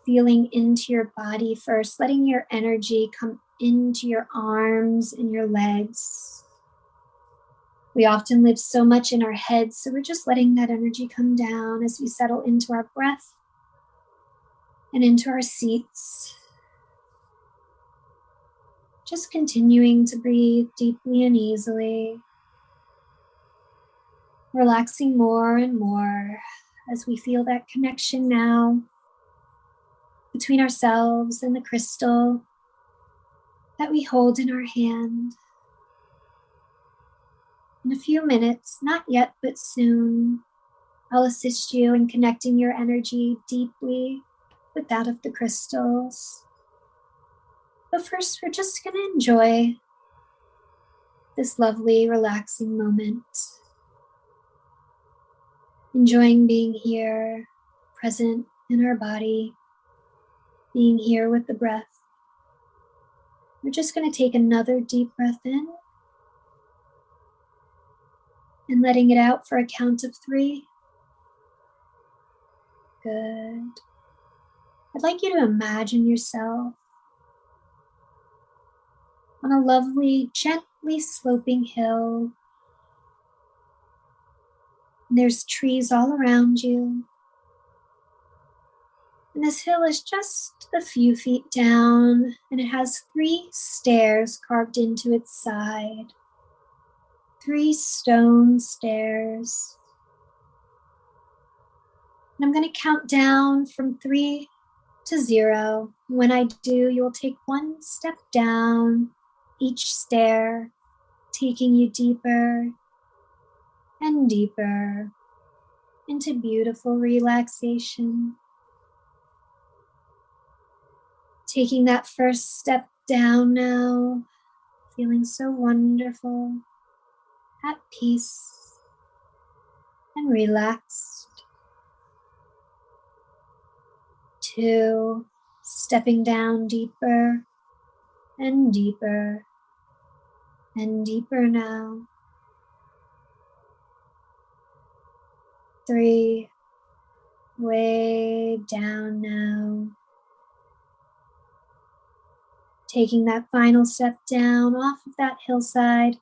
feeling into your body first, letting your energy come into your arms and your legs. We often live so much in our heads, so we're just letting that energy come down as we settle into our breath and into our seats. Just continuing to breathe deeply and easily, relaxing more and more as we feel that connection now between ourselves and the crystal that we hold in our hand. In a few minutes, not yet, but soon, I'll assist you in connecting your energy deeply with that of the crystals. But first, we're just going to enjoy this lovely, relaxing moment. Enjoying being here, present in our body, being here with the breath. We're just going to take another deep breath in and letting it out for a count of 3. Good. I'd like you to imagine yourself on a lovely, gently sloping hill. And there's trees all around you. And this hill is just a few feet down, and it has 3 stairs carved into its side. 3 stone stairs. And I'm going to count down from 3 to 0. When I do, you'll take 1 step down each stair, taking you deeper and deeper into beautiful relaxation. Taking that first step down now, feeling so wonderful, at peace, and relaxed. 2, stepping down deeper and deeper and deeper now. 3, way down now. Taking that final step down off of that hillside.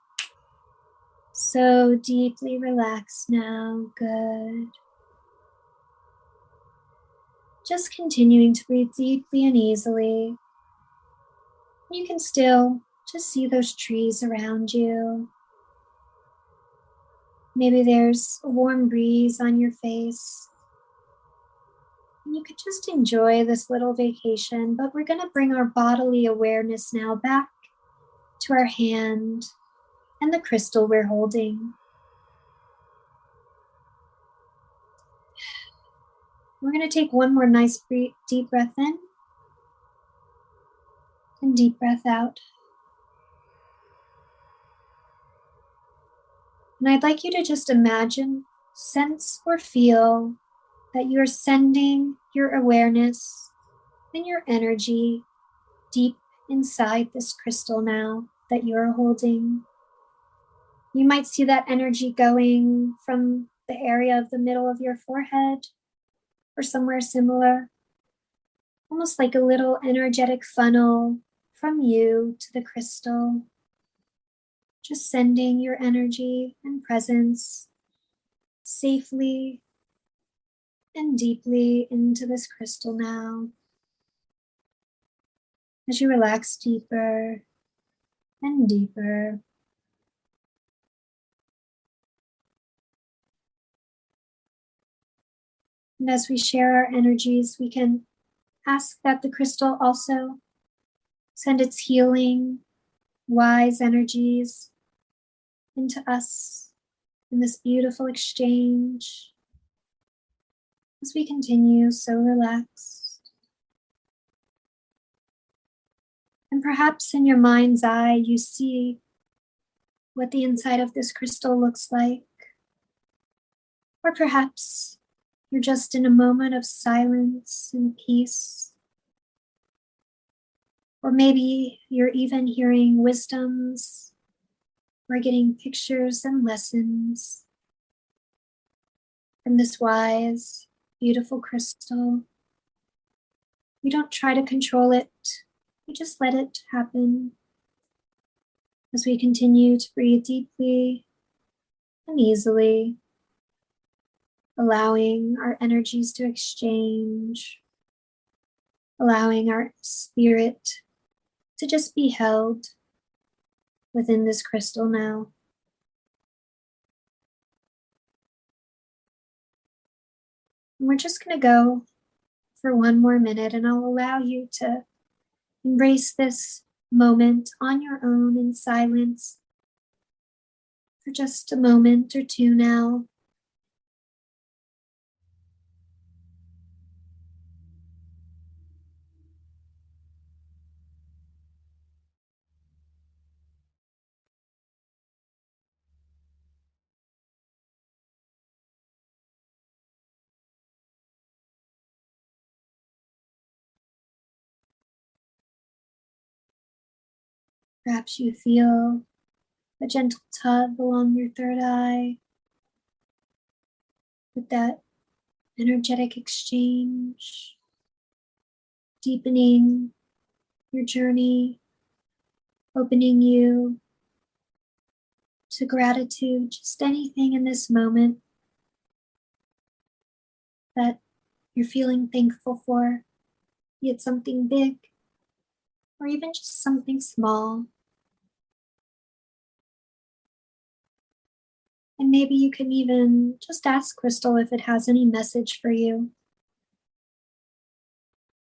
So deeply relaxed now. Good. Just continuing to breathe deeply and easily. You can still just see those trees around you. Maybe there's a warm breeze on your face. And you could just enjoy this little vacation, but we're going to bring our bodily awareness now back to our hand and the crystal we're holding. We're going to take one more nice deep breath in and deep breath out. And I'd like you to just imagine, sense, or feel that you're sending your awareness and your energy deep inside this crystal now that you're holding. You might see that energy going from the area of the middle of your forehead or somewhere similar, almost like a little energetic funnel from you to the crystal. Just sending your energy and presence safely and deeply into this crystal now. As you relax deeper and deeper. And as we share our energies, we can ask that the crystal also send its healing, wise energies into us in this beautiful exchange as we continue so relaxed. And perhaps in your mind's eye, you see what the inside of this crystal looks like. Or perhaps you're just in a moment of silence and peace. Or maybe you're even hearing wisdoms or getting pictures and lessons from this wise, beautiful crystal. We don't try to control it. We just let it happen as we continue to breathe deeply and easily, allowing our energies to exchange, allowing our spirit to just be held within this crystal now. And we're just going to go for one more minute, and I'll allow you to embrace this moment on your own in silence for just a moment or two now. Perhaps you feel a gentle tug along your third eye with that energetic exchange, deepening your journey, opening you to gratitude, just anything in this moment that you're feeling thankful for, be it something big or even just something small. And maybe you can even just ask Crystal if it has any message for you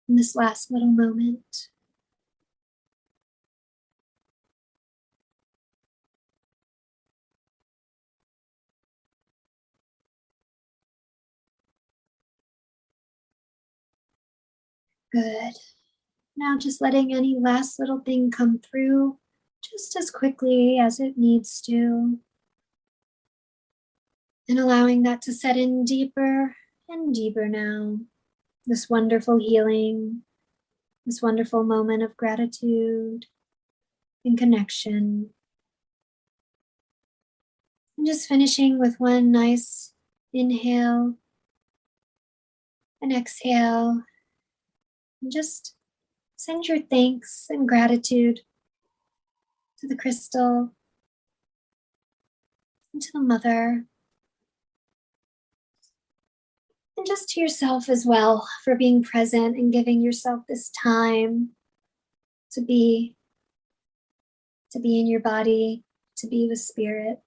in this last little moment. Good. Now just letting any last little thing come through just as quickly as it needs to. And allowing that to set in deeper and deeper now. This wonderful healing, this wonderful moment of gratitude and connection. And just finishing with one nice inhale and exhale. And just send your thanks and gratitude to the crystal and to the mother. And just to yourself as well for being present and giving yourself this time to be in your body, to be with spirit.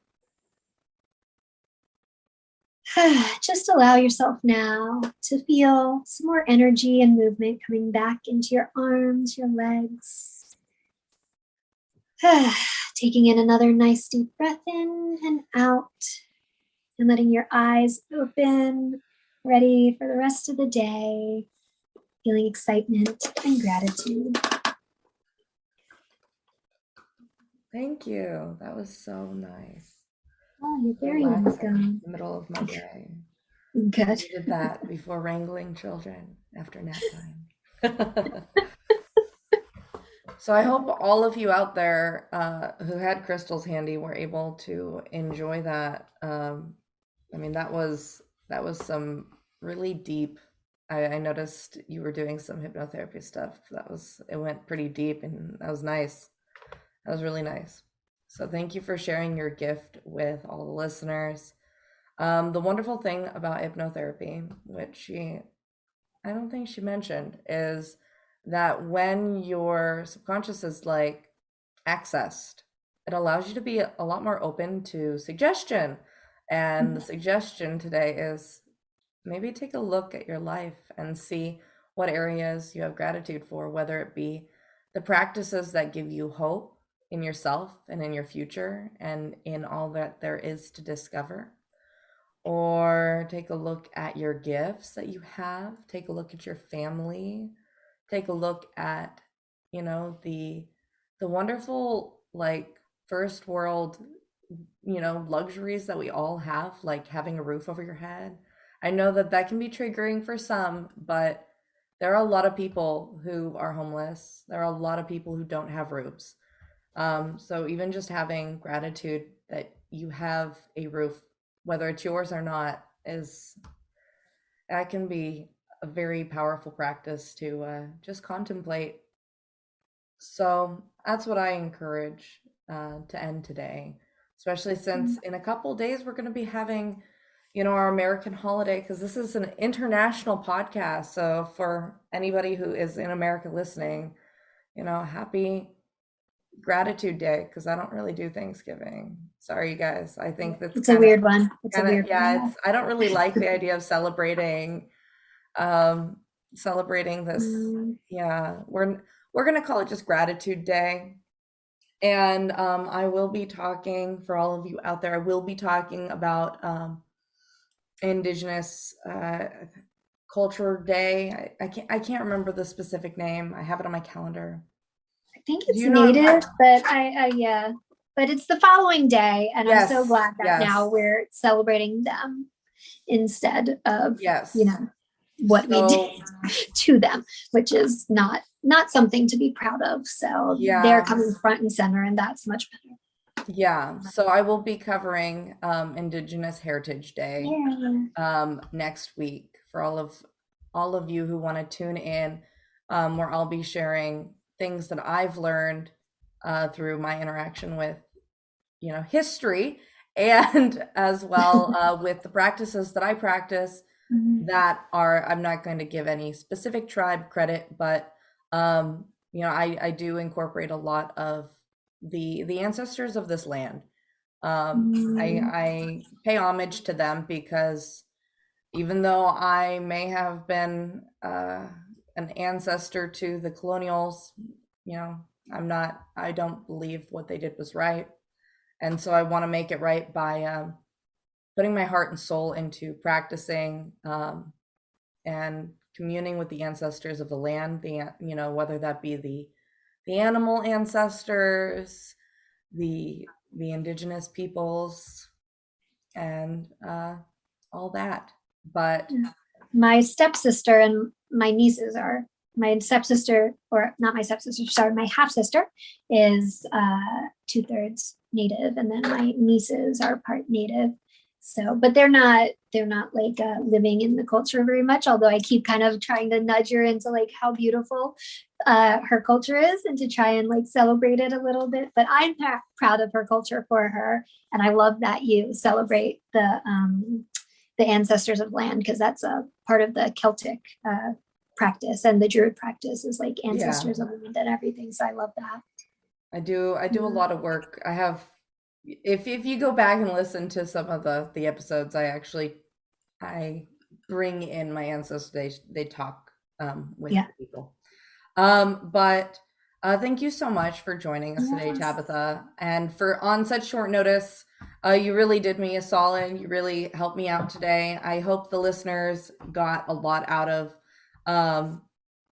Just allow yourself now to feel some more energy and movement coming back into your arms, your legs. Taking in another nice deep breath in and out, and letting your eyes open, ready for the rest of the day, feeling excitement and gratitude. Thank you. That was so nice. Oh, you're very Relaxing in welcome. the middle of my day. Good. I needed that before wrangling children after nap time. So I hope all of you out there who had crystals handy were able to enjoy that. I mean, that was some really deep. I noticed you were doing some hypnotherapy stuff. It went pretty deep, and that was nice. That was really nice. So thank you for sharing your gift with all the listeners. The wonderful thing about hypnotherapy, which I don't think she mentioned, is that when your subconscious is like, accessed. It allows you to be a lot more open to suggestion. And the suggestion today is maybe take a look at your life and see what areas you have gratitude for, whether it be the practices that give you hope in yourself and in your future and in all that there is to discover, or take a look at your gifts that you have, take a look at your family, take a look at, the wonderful, like, first world, luxuries that we all have, like having a roof over your head. I know that that can be triggering for some, but there are a lot of people who are homeless. There are a lot of people who don't have roofs. So even just having gratitude that you have a roof, whether it's yours or not, is that can be a very powerful practice to just contemplate. So that's what I encourage to end today, especially since in a couple days we're going to be having, our American holiday, because this is an international podcast. So for anybody who is in America listening, happy Gratitude Day, because I don't really do Thanksgiving. Sorry, you guys. I think that's It's a weird one. It's a kind of weird yeah. one. It's I don't really like the idea of um celebrating this. Mm, Yeah, we're gonna call it just Gratitude Day. And I will be talking, for all of you out there, I will be talking about Indigenous Culture Day. I can't remember the specific name. I have it on my calendar. I think Do it's you know? native, but yeah, but it's the following day, and I'm so Yes, glad that yes, now we're celebrating them instead of yes. what we did So to them, which is not something to be proud of. So they're yeah, coming front and center, and that's much better. yeah. So I will be covering Indigenous Heritage Day Yeah. next week for all of you who want to tune in, where I'll be sharing things that I've learned through my interaction with, history, and as well with the practices that I practice that are, I'm not going to give any specific tribe credit, but I do incorporate a lot of the ancestors of this land. I pay homage to them because even though I may have been an ancestor to the colonials, you know, I don't believe what they did was right. And so I want to make it right by putting my heart and soul into practicing and communing with the ancestors of the land, whether that be the animal ancestors, the indigenous peoples, and all that. But My stepsister and my nieces are my stepsister, or not my stepsister, sorry, my half sister is 2/3 native, and then my nieces are part native. So, but they're not like living in the culture very much. Although I keep kind of trying to nudge her into like how beautiful her culture is, and to try and like celebrate it a little bit. But I'm proud of her culture for her, and I love that you celebrate the ancestors of land, because that's a part of the Celtic practice, and the Druid practice is like yeah, ancestors of land and everything. So I love that. I do a lot of work. I have, if you go back and listen to some of the episodes, I bring in my ancestors. They talk with Yeah. the people. But thank you so much for joining us today, Yes. Tabetha, and for on such short notice. You really did me a solid. You really helped me out today. I hope the listeners got a lot out of um,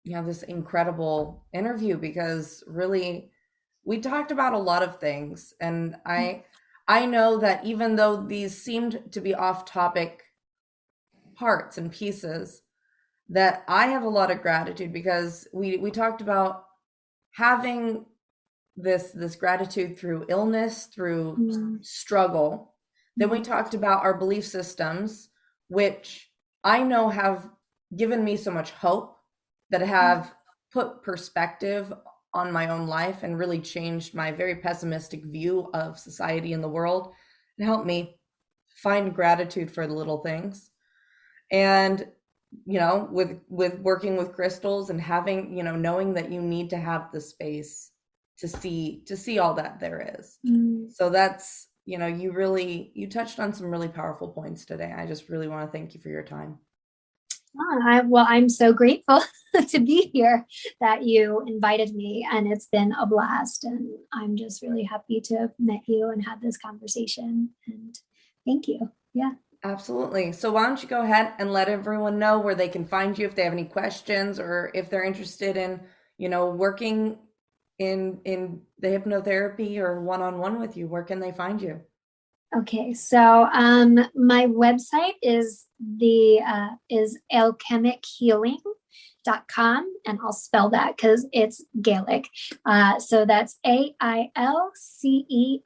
this incredible interview, because really we talked about a lot of things, and I know that even though these seemed to be off topic parts and pieces, that I have a lot of gratitude, because we talked about having this gratitude through illness, through Mm. struggle. Then we talked about our belief systems, which I know have given me so much hope, that have put perspective on my own life and really changed my very pessimistic view of society and the world, and helped me find gratitude for the little things. And with working with crystals and having, knowing that you need to have the space see all that there is. Mm. So that's, you touched on some really powerful points today. I just really want to thank you for your time. Well, I'm so grateful to be here that you invited me, and it's been a blast. And I'm just really happy to have met you and had this conversation. And thank you. Yeah. Absolutely. So why don't you go ahead and let everyone know where they can find you if they have any questions, or if they're interested in, working in the hypnotherapy or one-on-one with you, where can they find you? Okay, so my website is alchemichealing.com, and I'll spell that because it's Gaelic. So that's AILCEIMIC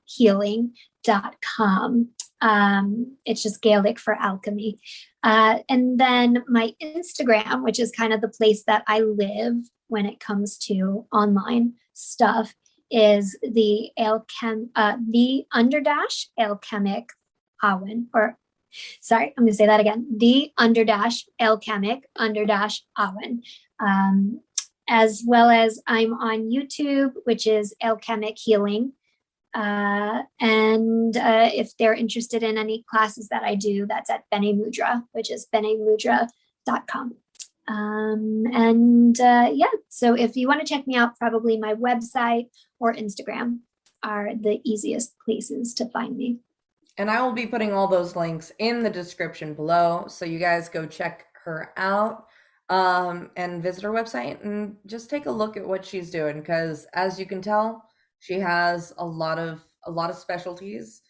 healing.com. It's just Gaelic for alchemy. And then my Instagram, which is kind of the place that I live when it comes to online stuff, is the alchemic Awen, or sorry, I'm going to say that again, the alchemic Awen. As well as I'm on YouTube, which is Alchemic Healing. And if they're interested in any classes that I do, that's at Bene Mudra, which is benemudra.com. Yeah, so if you want to check me out, probably my website or Instagram are the easiest places to find me. And I will be putting all those links in the description below, so you guys go check her out, and visit her website and just take a look at what she's doing, because as you can tell, she has a lot of specialties.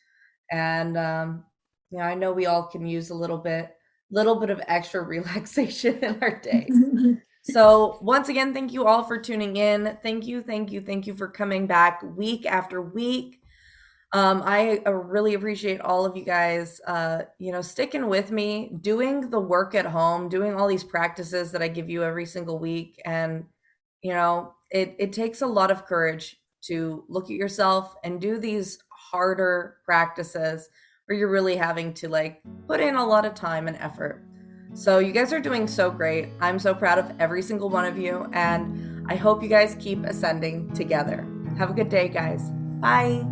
And I know we all can use a little bit of extra relaxation in our days. So once again, thank you all for tuning in. Thank you for coming back week after week. I really appreciate all of you guys, sticking with me, doing the work at home, doing all these practices that I give you every single week. And, it takes a lot of courage to look at yourself and do these harder practices where you're really having to put in a lot of time and effort. So you guys are doing so great. I'm so proud of every single one of you, and I hope you guys keep ascending together. Have a good day, guys. Bye.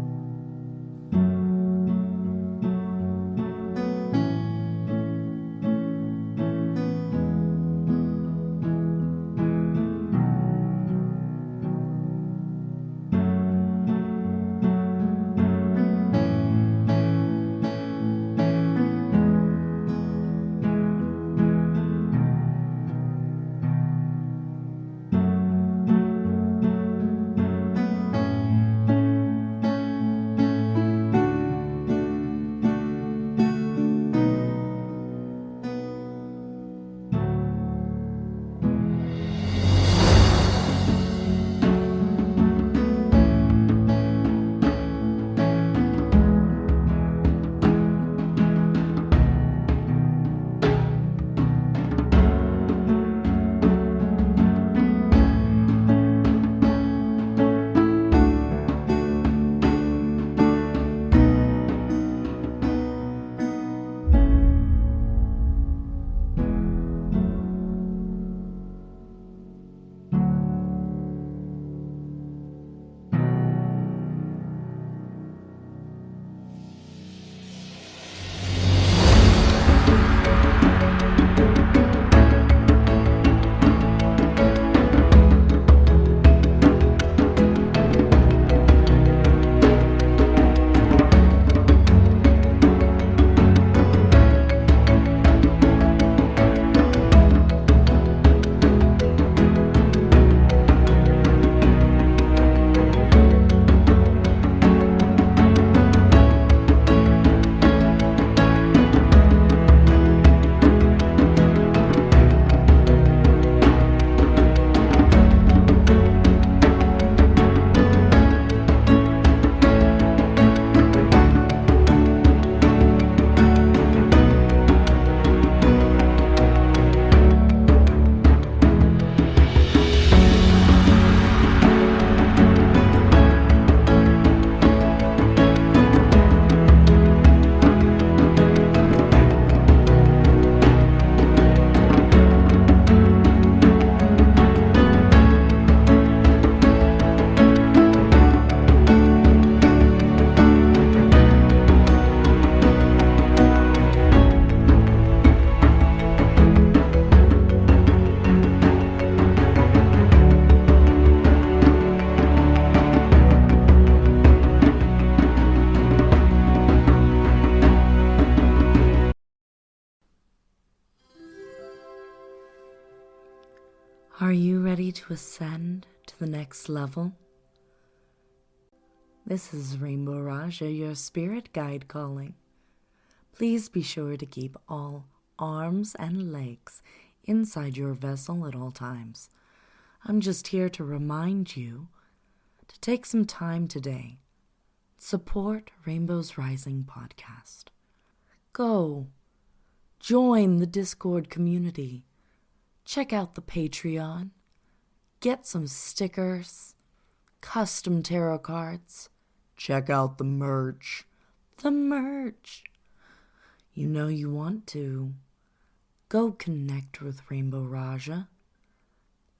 Are you ready to ascend to the next level? This is Rainbow Raaja, your spirit guide calling. Please be sure to keep all arms and legs inside your vessel at all times. I'm just here to remind you to take some time today. Support Rainbow's Rising podcast. Go. Join the Discord community. Check out the Patreon. Get some stickers, custom tarot cards. Check out the merch. The merch. You know you want to. Go connect with Rainbow Raaja.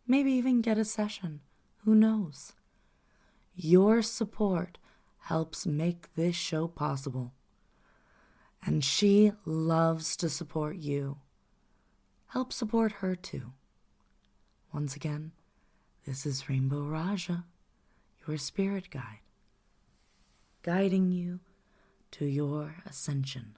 Maybe even get a session. Who knows? Your support helps make this show possible. And she loves to support you. Help support her too. Once again, this is Rainbow Raaja, your spirit guide, guiding you to your ascension.